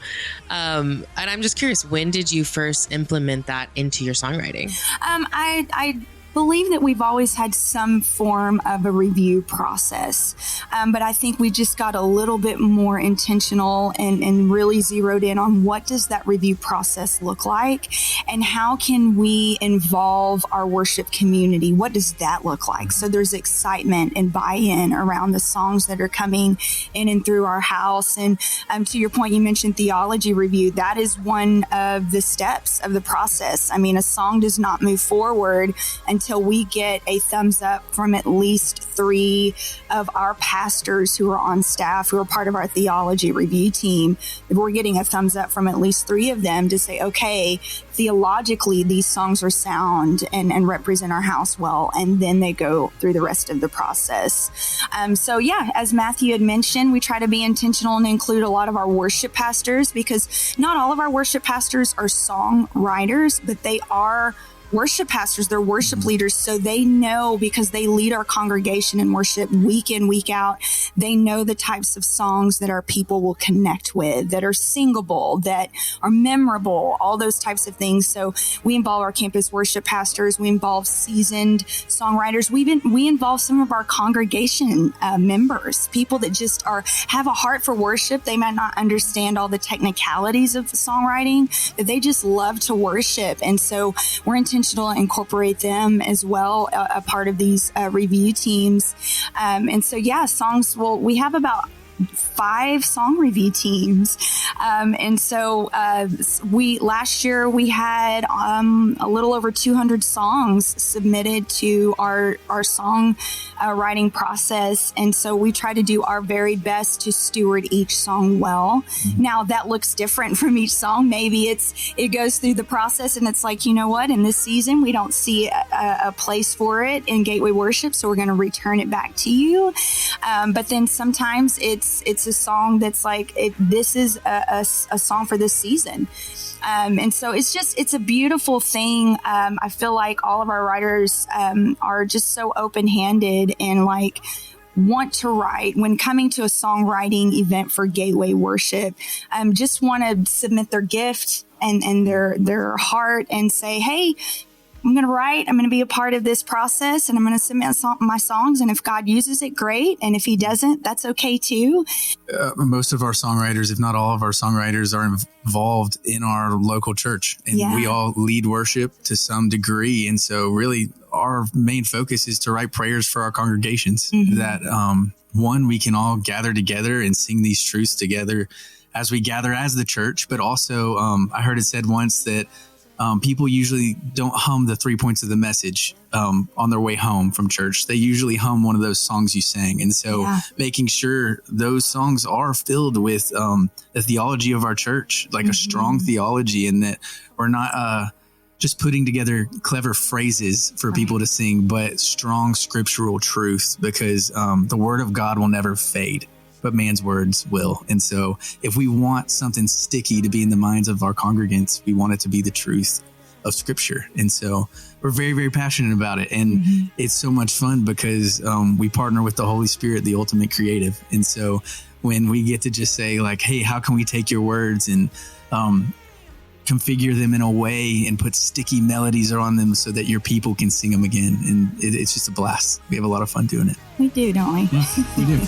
And I'm just curious, when did you first implement that into your songwriting? I believe that we've always had some form of a review process. But I think we just got a little bit more intentional and really zeroed in on what does that review process look like and how can we involve our worship community? What does that look like? So there's excitement and buy-in around the songs that are coming in and through our house. And to your point, you mentioned theology review. That is one of the steps of the process. I mean, a song does not move forward until we get a thumbs up from at least 3 of our pastors who are on staff, who are part of our theology review team. If we're getting a thumbs up from at least 3 of them to say, okay, theologically, these songs are sound and represent our house well. And then they go through the rest of the process. So yeah, as Matthew had mentioned, we try to be intentional and include a lot of our worship pastors because not all of our worship pastors are songwriters, but they are worship pastors, they're worship leaders. So they know, because they lead our congregation in worship week in, week out, they know the types of songs that our people will connect with, that are singable, that are memorable, all those types of things. So we involve our campus worship pastors. We involve seasoned songwriters. We involve some of our congregation members, people that just have a heart for worship. They might not understand all the technicalities of songwriting, but they just love to worship. And so we're intentional to incorporate them as well, a part of these review teams. And so, yeah, songs, well, we have about 5 song review teams. And so last year we had a little over 200 songs submitted to our song writing process. And so we try to do our very best to steward each song well. Now that looks different from each song. Maybe it goes through the process and it's like, you know what, in this season, we don't see a place for it in Gateway Worship. So we're going to return it back to you. But then sometimes it's a song that's like, this is a song for this season. And so it's a beautiful thing. I feel like all of our writers are just so open-handed and like want to write when coming to a songwriting event for Gateway Worship, just want to submit their gift and their heart and say, hey, I'm going to write, I'm going to be a part of this process, and I'm going to submit my songs. And if God uses it, great. And if he doesn't, that's okay too. Most of our songwriters, if not all of our songwriters, are involved in our local church. And we all lead worship to some degree. And so really our main focus is to write prayers for our congregations that, one, we can all gather together and sing these truths together as we gather as the church. But also, I heard it said once that people usually don't hum the 3 points of the message on their way home from church. They usually hum one of those songs you sang. And so making sure those songs are filled with the theology of our church, like a strong theology, and that we're not just putting together clever phrases for people to sing, but strong scriptural truth, because the word of God will never fade, but man's words will. And so if we want something sticky to be in the minds of our congregants, we want it to be the truth of scripture. And so we're very, very passionate about it. And it's so much fun because we partner with the Holy Spirit, the ultimate creative. And so when we get to just say like, hey, how can we take your words and configure them in a way and put sticky melodies on them so that your people can sing them again. And it's just a blast. We have a lot of fun doing it. We do, don't we? Yeah, we do.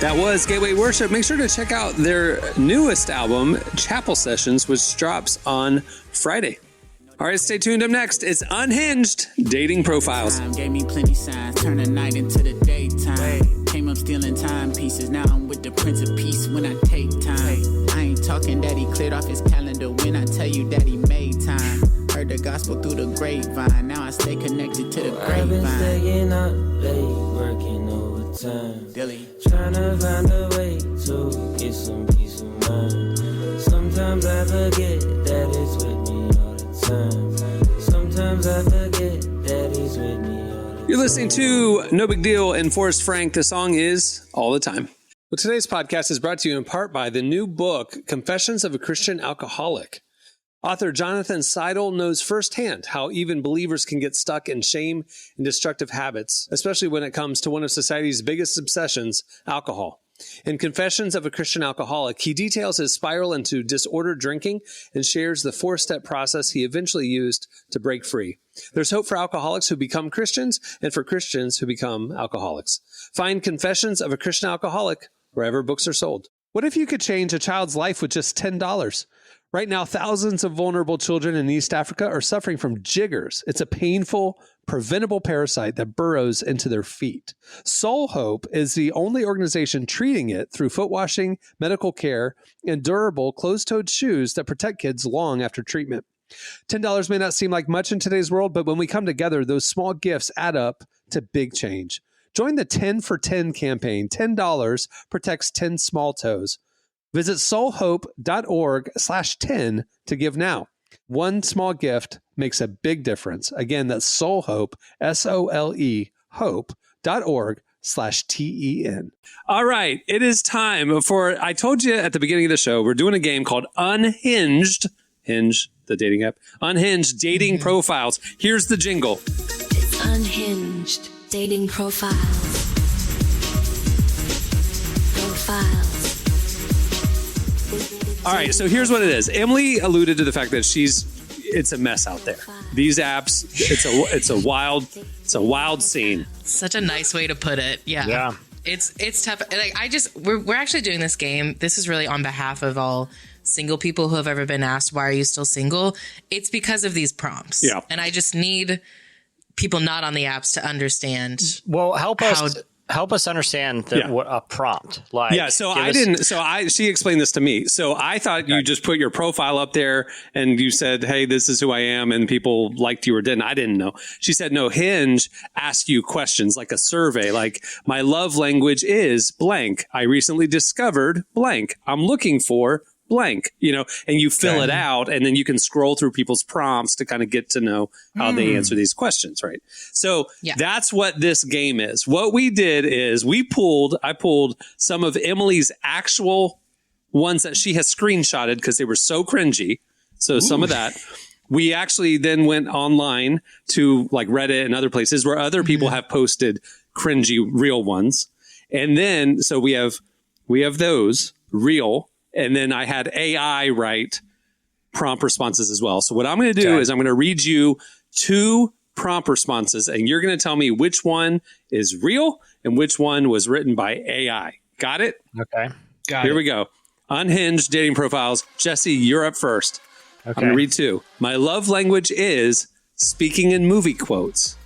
That was Gateway Worship. Make sure to check out their newest album, Chapel Sessions, which drops on Friday. All right, stay tuned. Up next, it's Unhinged Dating Profiles. Gave me plenty signs, turn the night into the daytime. Came up stealing timepieces, now I'm with the Prince of Peace when I take time. I ain't talking that he cleared off his calendar when I tell you that he made time. Heard the gospel through the grapevine, now I stay connected to the grapevine. I've been staying up late, working overtime. Dilly. Trying to find a way to get some peace of mind. Sometimes I forget that it's with me all the time. Sometimes I forget that he's with me all the time. You're listening to No Big Deal and Forrest Frank. The song is All the Time. Well, today's podcast is brought to you in part by the new book, Confessions of a Christian Alcoholic. Author Jonathan Seidel knows firsthand how even believers can get stuck in shame and destructive habits, especially when it comes to one of society's biggest obsessions, alcohol. In Confessions of a Christian Alcoholic, he details his spiral into disordered drinking and shares the 4-step process he eventually used to break free. There's hope for alcoholics who become Christians and for Christians who become alcoholics. Find Confessions of a Christian Alcoholic wherever books are sold. What if you could change a child's life with just $10? Right now, thousands of vulnerable children in East Africa are suffering from jiggers. It's a painful, preventable parasite that burrows into their feet. Soul Hope is the only organization treating it through foot washing, medical care, and durable closed-toed shoes that protect kids long after treatment. $10 may not seem like much in today's world, but when we come together, those small gifts add up to big change. Join the 10 for 10 campaign. $10 protects 10 small toes. Visit soulhope.org/10 to give now. One small gift makes a big difference. Again, that's Soulhope, SOLE, hope.org/TEN. All right, it is time for, I told you at the beginning of the show, we're doing a game called Unhinged, Hinge, the dating app, Unhinged Dating Profiles. Here's the jingle. It's Unhinged Dating Profiles. All right, so here's what it is. Emily alluded to the fact that it's a mess out there. These apps, it's a wild scene. Such a nice way to put it. Yeah. It's tough. Like we're actually doing this game. This is really on behalf of all single people who have ever been asked, why are you still single? It's because of these prompts. Yeah. And I just need people not on the apps to understand. Well, help us understand what a prompt like. Yeah, she explained this to me. So I thought you just put your profile up there and you said, "Hey, this is who I am," and people liked you or didn't. I didn't know. She said, "No, Hinge asks you questions like a survey, like my love language is blank. I recently discovered blank. I'm looking for blank," and you fill it out, and then you can scroll through people's prompts to kind of get to know how they answer these questions, right? So that's what this game is. What we did is I pulled some of Emily's actual ones that she has screenshotted because they were so cringy. So some of that. We actually then went online to like Reddit and other places where other people have posted cringy real ones. And then, so we have those real. And then I had AI write prompt responses as well. So what I'm going to do is I'm going to read you 2 prompt responses, and you're going to tell me which one is real and which one was written by AI. Got it? Okay. Here we go. Unhinged Dating Profiles. Jesse, you're up first. I'm going to read 2. My love language is speaking in movie quotes.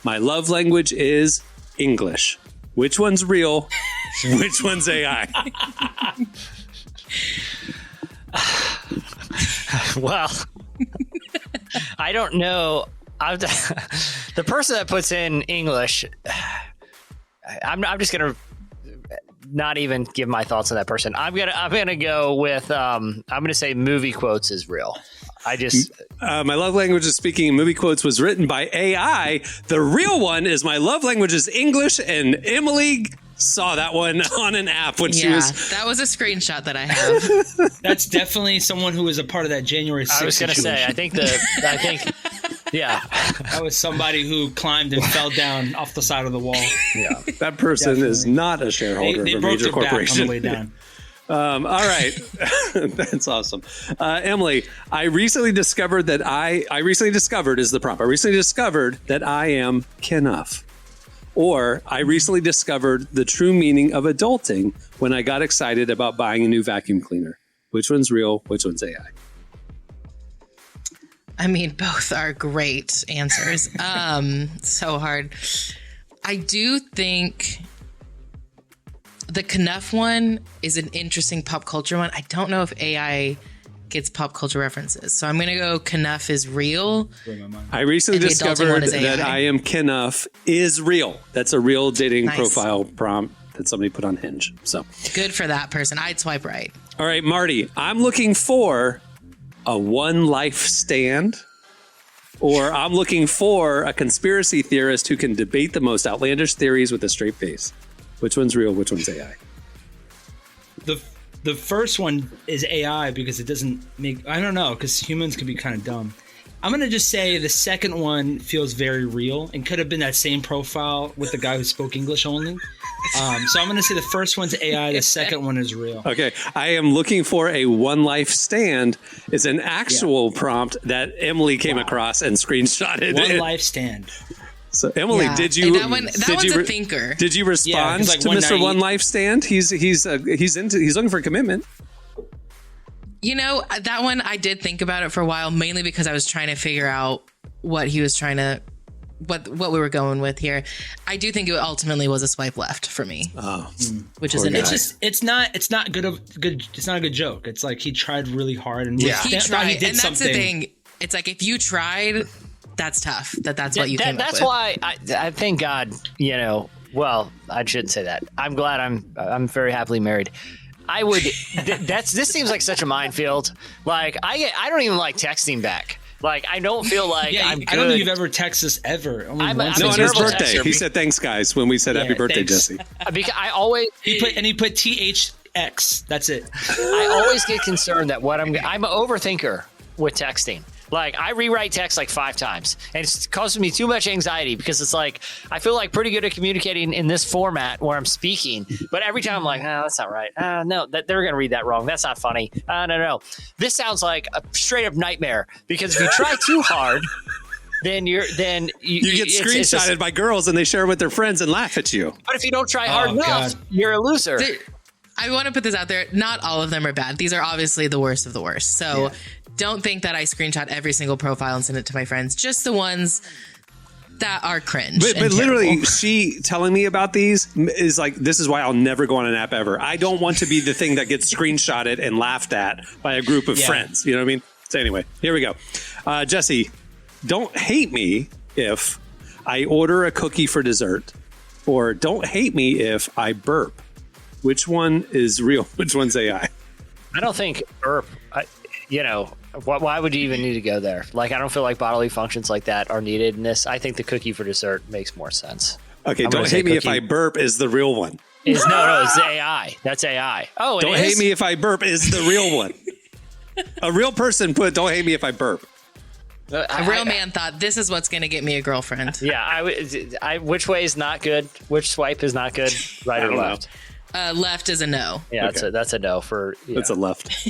My love language is English. Which one's real? Which one's AI? Well, I don't know. The person that puts in English, I'm just gonna not even give my thoughts on that person. I'm gonna go with I'm gonna say movie quotes is real. My love language is speaking in movie quotes was written by AI. The real one is my love language is English, and Emily saw that one on an app when she was. That was a screenshot that I have. That's definitely someone who was a part of that January 6th. I was going to say, I think, yeah. That was somebody who climbed and fell down off the side of the wall. Yeah. That person is not a shareholder of a major corporation. On the way down. All right. That's awesome. Emily, I recently discovered is the prompt. I recently discovered that I am Kenough. Or I recently discovered the true meaning of adulting when I got excited about buying a new vacuum cleaner. Which one's real? Which one's AI? I mean, both are great answers. So hard. I do think the Knuff one is an interesting pop culture one. I don't know if AI gets pop culture references. So I'm going to go Knuff is real. I recently discovered that I am Knuff is real. That's a real dating profile prompt that somebody put on Hinge. So good for that person. I'd swipe right. All right, Marty, I'm looking for a one life stand, or I'm looking for a conspiracy theorist who can debate the most outlandish theories with a straight face. Which one's real? Which one's AI? The first one is AI because it doesn't make... I don't know, because humans can be kind of dumb. I'm going to just say the second one feels very real and could have been that same profile with the guy who spoke English only. So I'm going to say the first one's AI, the second one is real. Okay. I am looking for a one life stand. It's an actual prompt that Emily came across and screenshotted. One life stand. So Emily, did you? That one's a thinker. Did you respond to Mr. One Life Stand? He's looking for commitment. You know, that one I did think about it for a while, mainly because I was trying to figure out what he was trying to, what we were going with here. I do think it ultimately was a swipe left for me. Oh, which is it's not a good joke. It's like he tried really hard and he tried, and that's the thing. It's like if you tried. That's tough. That's what you came up with. That's why I thank God, well, I shouldn't say that. I'm glad I'm very happily married. I would, this seems like such a minefield. Like I don't even like texting back. Like I don't feel like I'm good. I don't think you've ever texted us ever. On his birthday. He said thanks guys when we said happy birthday, Jesse. Because I always, he put THX. That's it. I always get concerned that I'm an overthinker with texting. Like I rewrite text like 5 times and it's causing me too much anxiety because it's like, I feel like pretty good at communicating in this format where I'm speaking, but every time I'm like, oh, that's not right. No, they're going to read that wrong. That's not funny. No. This sounds like a straight up nightmare because if you try too hard, then you get screenshotted by girls and they share it with their friends and laugh at you. But if you don't try hard enough, you're a loser. I want to put this out there. Not all of them are bad. These are obviously the worst of the worst. So don't think that I screenshot every single profile and send it to my friends. Just the ones that are cringe. But literally, she telling me about these is like, this is why I'll never go on an app ever. I don't want to be the thing that gets screenshotted and laughed at by a group of friends. You know what I mean? So anyway, here we go. Jesse, don't hate me if I order a cookie for dessert, or don't hate me if I burp. Which one is real? Which one's AI? I don't think burp, why would you even need to go there? Like, I don't feel like bodily functions like that are needed in this. I think the cookie for dessert makes more sense. Okay, don't hate me if I burp is the real one. No, it's AI. That's AI. Oh, don't hate me if I burp is the real one. A real person put, don't hate me if I burp. A real man thought, this is what's going to get me a girlfriend. Yeah, which way is not good? Which swipe is not good? Right or left? Left is a no. Yeah, okay. That's a no for... That's a left.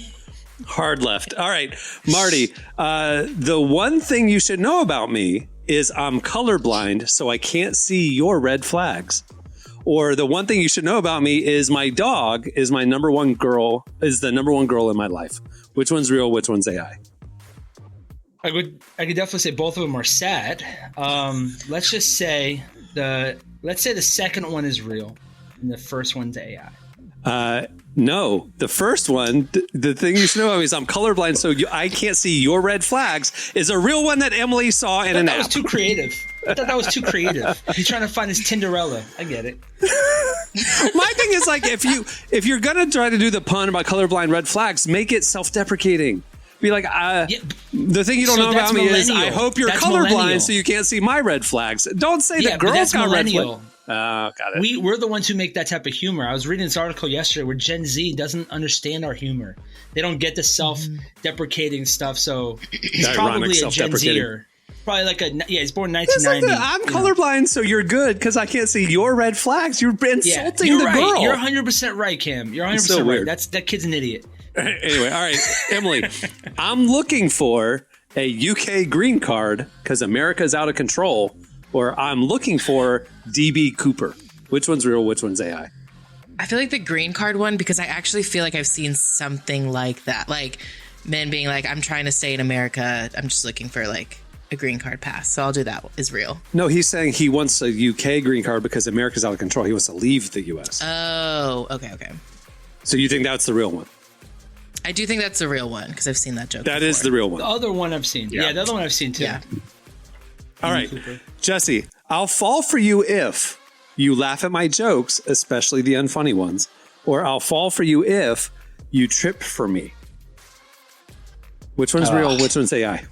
Hard left. All right, Marty, the one thing you should know about me is I'm colorblind, so I can't see your red flags. Or the one thing you should know about me is my dog is the number one girl in my life. Which one's real? Which one's AI? I could definitely say both of them are sad. Let's just say the second one is real and the first one's AI. No, the first one, the thing you should know is I'm colorblind, so I can't see your red flags, is a real one that Emily saw in an app. That was too creative. I thought that was too creative. He's trying to find his Tinderella. I get it. My thing is like, if you're going to try to do the pun about colorblind red flags, make it self-deprecating. Be like, the thing you don't know about me is I hope you're colorblind so you can't see my red flags. Don't say the girls got red flags. Oh, got it. We're the ones who make that type of humor. I was reading this article yesterday where Gen Z doesn't understand our humor. They don't get the self-deprecating stuff. So he's probably a Gen Zer. Probably like he's born in 1990. I'm colorblind, so you're good because I can't see your red flags. You're insulting the girl. You're 100% right, Cam. You're 100% right. That kid's an idiot. Anyway, all right, Emily, I'm looking for a UK green card because America's out of control, or I'm looking for DB Cooper. Which one's real? Which one's AI? I feel like the green card one because I actually feel like I've seen something like that. Like men being like, I'm trying to stay in America. I'm just looking for like a green card pass. So I'll do that is real. No, he's saying he wants a UK green card because America's out of control. He wants to leave the US. Oh, okay. So you think that's the real one? I do think that's the real one because I've seen that joke That before. is the real one. The other one I've seen. Yeah, the other one I've seen too. Yeah. All right, Jesse, I'll fall for you if you laugh at my jokes, especially the unfunny ones, or I'll fall for you if you trip for me. Which one's real? Which one's AI?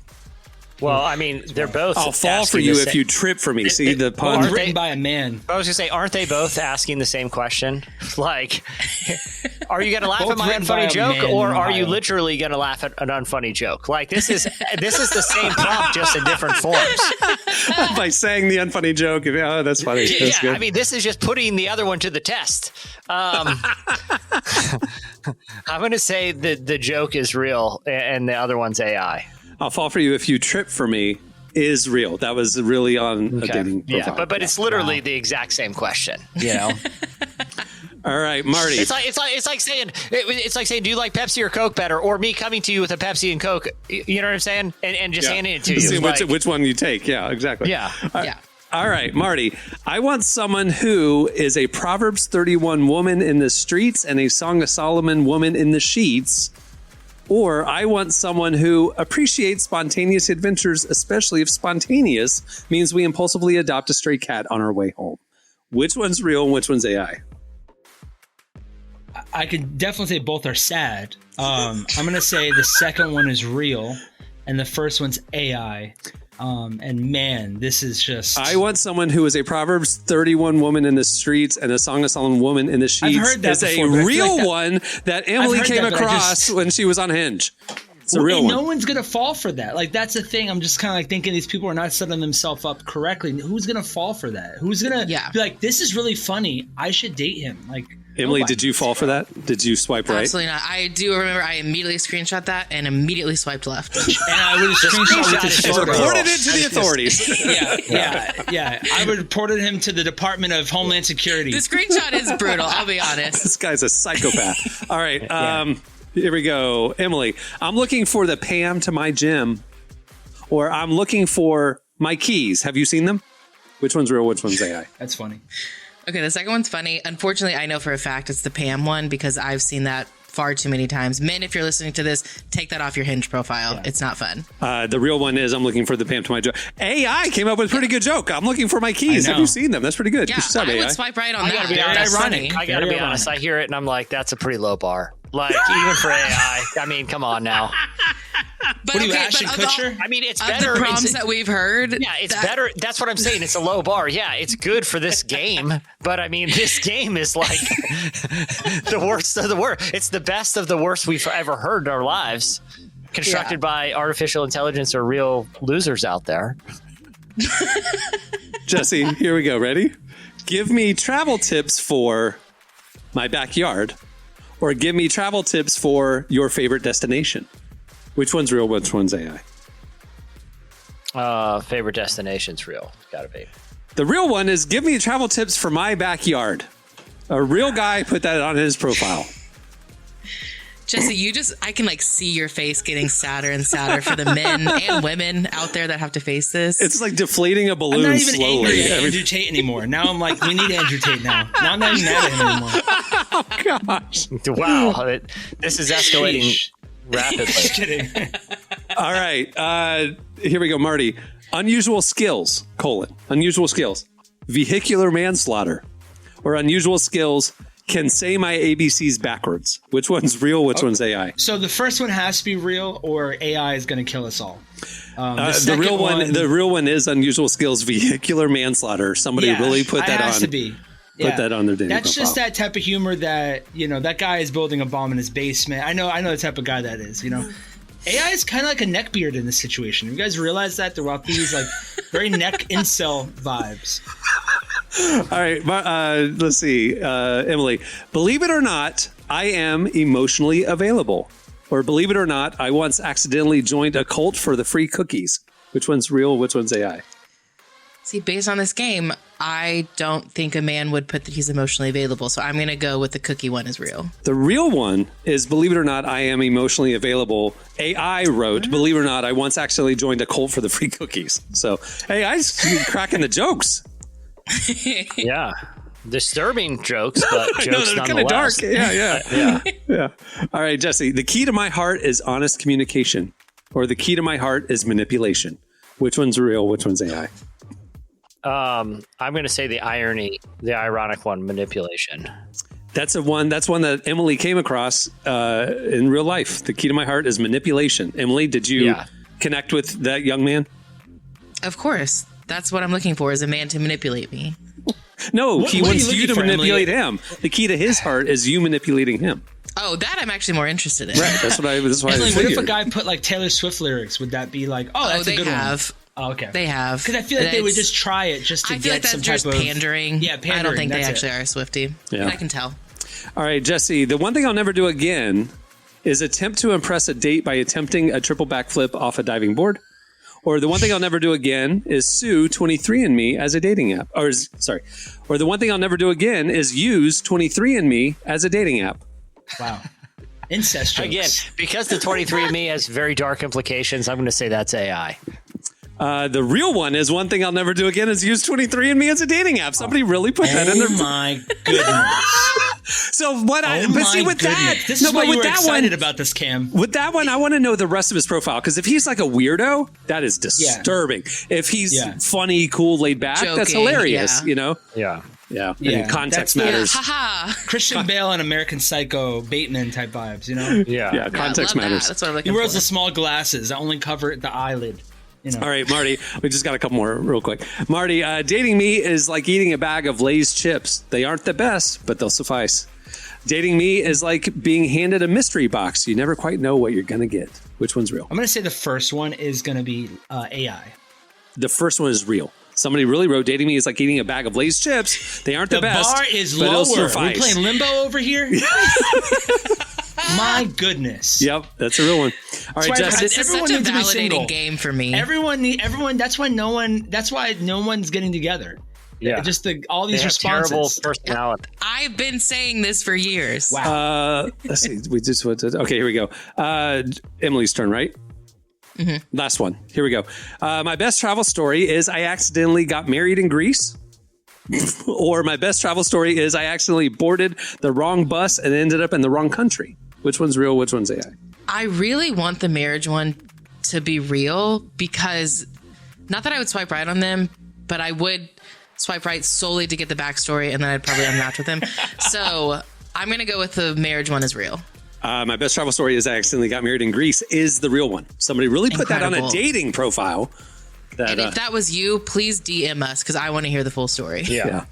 Well, I mean, they're both. I'll fall for you if you trip for me. See the pun? Written by a man. I was going to say, aren't they both asking the same question? Like, are you going to laugh at my unfunny joke, or are you literally going to laugh at an unfunny joke? Like, this is the same prompt, just in different forms. By saying the unfunny joke, oh, that's funny. That's good. I mean, this is just putting the other one to the test. I'm going to say the joke is real, and the other one's AI. I'll fall for you if you trip for me is real. That was really on a dating profile. Yeah, but it's literally the exact same question, you know. All right, Marty. It's like saying do you like Pepsi or Coke better, or me coming to you with a Pepsi and Coke, you know what I'm saying, and just handing it to you. See which one you take. Yeah, exactly. Yeah. All right, Marty. I want someone who is a Proverbs 31 woman in the streets and a Song of Solomon woman in the sheets. Or I want someone who appreciates spontaneous adventures, especially if spontaneous means we impulsively adopt a stray cat on our way home. Which one's real and which one's AI? I can definitely say both are sad. I'm going to say the second one is real and the first one's AI. And man, this is just... I want someone who is a Proverbs 31 woman in the streets and a Song of Solomon woman in the sheets. I've heard that before, a real one that Emily came across when she was on Hinge. It's a real one. No one's going to fall for that. Like, that's the thing. I'm just kind of like thinking these people are not setting themselves up correctly. Who's going to fall for that? Who's going to be like, this is really funny. I should date him. Like, Emily, did you fall for that? Did you swipe right? Absolutely not. I do remember I immediately screenshot that and immediately swiped left. And I would have screenshot it. Reported it to the authorities. Yeah. I would have reported him to the Department of Homeland Security. The screenshot is brutal, I'll be honest. This guy's a psychopath. All right. Here we go. Emily, I'm looking for the Pam to my gym, or I'm looking for my keys. Have you seen them? Which one's real? Which one's AI? That's funny. Okay, the second one's funny. Unfortunately, I know for a fact it's the Pam one because I've seen that far too many times. Men, if you're listening to this, take that off your Hinge profile. Yeah. It's not fun. The real one is I'm looking for the Pam to my joke. AI came up with a pretty good joke. I'm looking for my keys. Have you seen them? That's pretty good. Yeah, I would swipe right on that. I gotta be honest. I hear it and I'm like, that's a pretty low bar. Like, even for AI. I mean, come on now. But what are you, Ashton Kutcher? I mean, it's better. The prompts that we've heard. Yeah, it's better. That's what I'm saying. It's a low bar. Yeah, it's good for this game. But I mean, this game is like the worst of the worst. It's the best of the worst we've ever heard in our lives. Constructed by artificial intelligence or real losers out there. Jesse, here we go. Ready? Give me travel tips for my backyard, or give me travel tips for your favorite destination. Which one's real? Which one's AI? Favorite destination's real. Gotta be. The real one is give me travel tips for my backyard. A real guy put that on his profile. Jesse, I can like see your face getting sadder and sadder for the men and women out there that have to face this. It's like deflating a balloon I'm not even slowly. angry at Andrew Tate anymore. Now I'm like, we need Andrew Tate now. Now I'm not even mad at him anymore. Oh, gosh. Wow. This is escalating rapidly. Just kidding. All right. Here we go, Marty. Unusual skills, : unusual skills, vehicular manslaughter, or unusual skills, can say my ABCs backwards. Which one's real? Which one's AI? So the first one has to be real, or AI is going to kill us all. The real one is unusual skills, vehicular manslaughter. Somebody really put that on. Has to be. Put that on their dating That's profile. just that type of humor that, that guy is building a bomb in his basement. I know the type of guy that is, AI is kind of like a neckbeard in this situation. You guys realize that throughout these like very neck incel vibes. All right, let's see. Emily, believe it or not, I am emotionally available. Or believe it or not, I once accidentally joined a cult for the free cookies. Which one's real? Which one's AI? See, based on this game, I don't think a man would put that he's emotionally available. So I'm going to go with the cookie one is real. The real one is, believe it or not, I am emotionally available. AI wrote, believe it or not, I once accidentally joined a cult for the free cookies. So AI's cracking the jokes. Yeah. Disturbing jokes, but jokes kind of dark. Yeah. Yeah. All right, Jesse, the key to my heart is honest communication, or the key to my heart is manipulation. Which one's real? Which one's AI? I'm going to say the ironic one, manipulation. That's one that Emily came across in real life. The key to my heart is manipulation. Emily, did you connect with that young man? Of course. That's what I'm looking for, is a man to manipulate me. No, he wants you to manipulate Emily? him. The key to his heart is you manipulating him. Oh, that I'm actually more interested in. Right. That's why I Emily, what if figured. a guy put like Taylor Swift lyrics? Would that be like, that's a good one? Oh, okay. They have. Because I feel like they would just try it just to get some type of pandering. Yeah, pandering. I don't think they that's actually are a Swiftie. Yeah. I can tell. All right, Jesse, the one thing I'll never do again is attempt to impress a date by attempting a triple backflip off a diving board. Or the one thing I'll never do again is sue 23andMe as a dating app. Or the one thing I'll never do again is use 23andMe as a dating app. Wow. Incest jokes. Again, because the 23andMe has very dark implications, I'm going to say that's AI. The real one is one thing I'll never do again is use 23andMe as a dating app. Somebody really put that in there. Oh my goodness. So what This is why you were excited about this, Cam. With that one, I want to know the rest of his profile, because if he's like a weirdo, that is disturbing. If he's funny, cool, laid back, joking, that's hilarious, Yeah. Yeah. And context matters. Christian Bale and American Psycho, Bateman type vibes, Yeah, context matters. That's what I'm looking He for. wears the small glasses that only cover the eyelid. All right, Marty, we just got a couple more real quick. Marty, dating me is like eating a bag of Lay's chips. They aren't the best, but they'll suffice. Dating me is like being handed a mystery box. You never quite know what you're going to get. Which one's real? I'm going to say the first one is going to be AI. The first one is real. Somebody really wrote, dating me is like eating a bag of Lay's chips. They aren't the best. The bar is but lower. it'll suffice. We're playing limbo over here? My goodness. Yep, that's a real one. All right, Jess. This is everyone such a needs to be single. validating game for me. Everyone. That's why no one's getting together. Yeah. Just all these They have responses. terrible personality. I've been saying this for years. Wow. Let's see. Okay, here we go. Emily's turn, right? Mm-hmm. Last one. Here we go. My best travel story is I accidentally got married in Greece. Or my best travel story is I accidentally boarded the wrong bus and ended up in the wrong country. Which one's real? Which one's AI? I really want the marriage one to be real, because not that I would swipe right on them, but I would swipe right solely to get the backstory, and then I'd probably unmatch with them. So I'm going to go with the marriage one is real. My best travel story is I accidentally got married in Greece is the real one. Somebody really put that on a dating profile. And if that was you, please DM us, because I want to hear the full story. Yeah.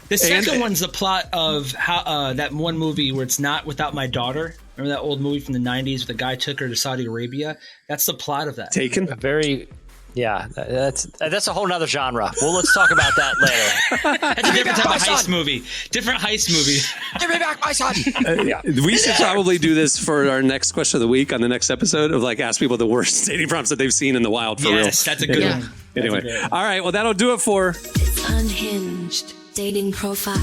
The second one's the plot of how that one movie where it's not Without My Daughter. Remember that old movie from the 90s where the guy took her to Saudi Arabia? That's the plot of that. Taken? That's a whole nother genre. Well, let's talk about that later. That's a different type of heist movie. Different heist movie. Give me back my son. We should probably do this for our next question of the week on the next episode of ask people the worst dating prompts that they've seen in the wild for real. Yes, that's a good one. Anyway, all right. Well, that'll do it for Unhinged Dating Profiles.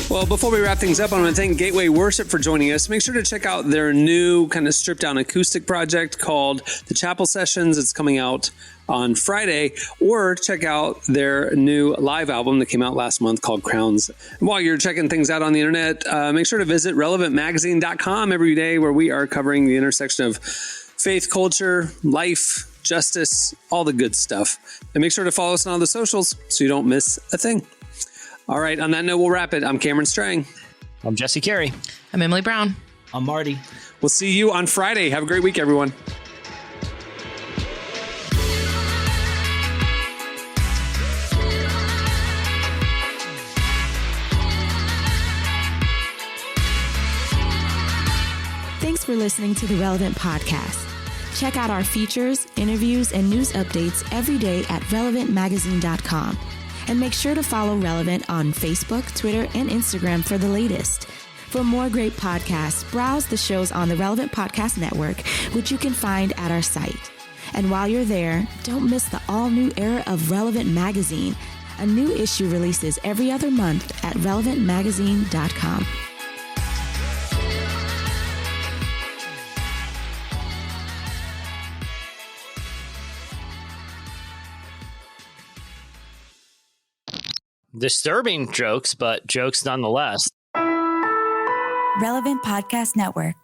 Well, before we wrap things up, I want to thank Gateway Worship for joining us. Make sure to check out their new kind of stripped down acoustic project called The Chapel Sessions. It's coming out on Friday, or check out their new live album that came out last month called Crowns. And while you're checking things out on the internet, make sure to visit relevantmagazine.com every day, where we are covering the intersection of faith, culture, life, justice, all the good stuff. And make sure to follow us on all the socials so you don't miss a thing. All right, on that note, we'll wrap it. I'm Cameron Strang. I'm Jesse Carey. I'm Emily Brown. I'm Marty. We'll see you on Friday. Have a great week, everyone. Thanks for listening to the Relevant Podcast. Check out our features, interviews, and news updates every day at relevantmagazine.com. And make sure to follow Relevant on Facebook, Twitter, and Instagram for the latest. For more great podcasts, browse the shows on the Relevant Podcast Network, which you can find at our site. And while you're there, don't miss the all-new era of Relevant Magazine. A new issue releases every other month at relevantmagazine.com. Disturbing jokes, but jokes nonetheless. Relevant Podcast Network.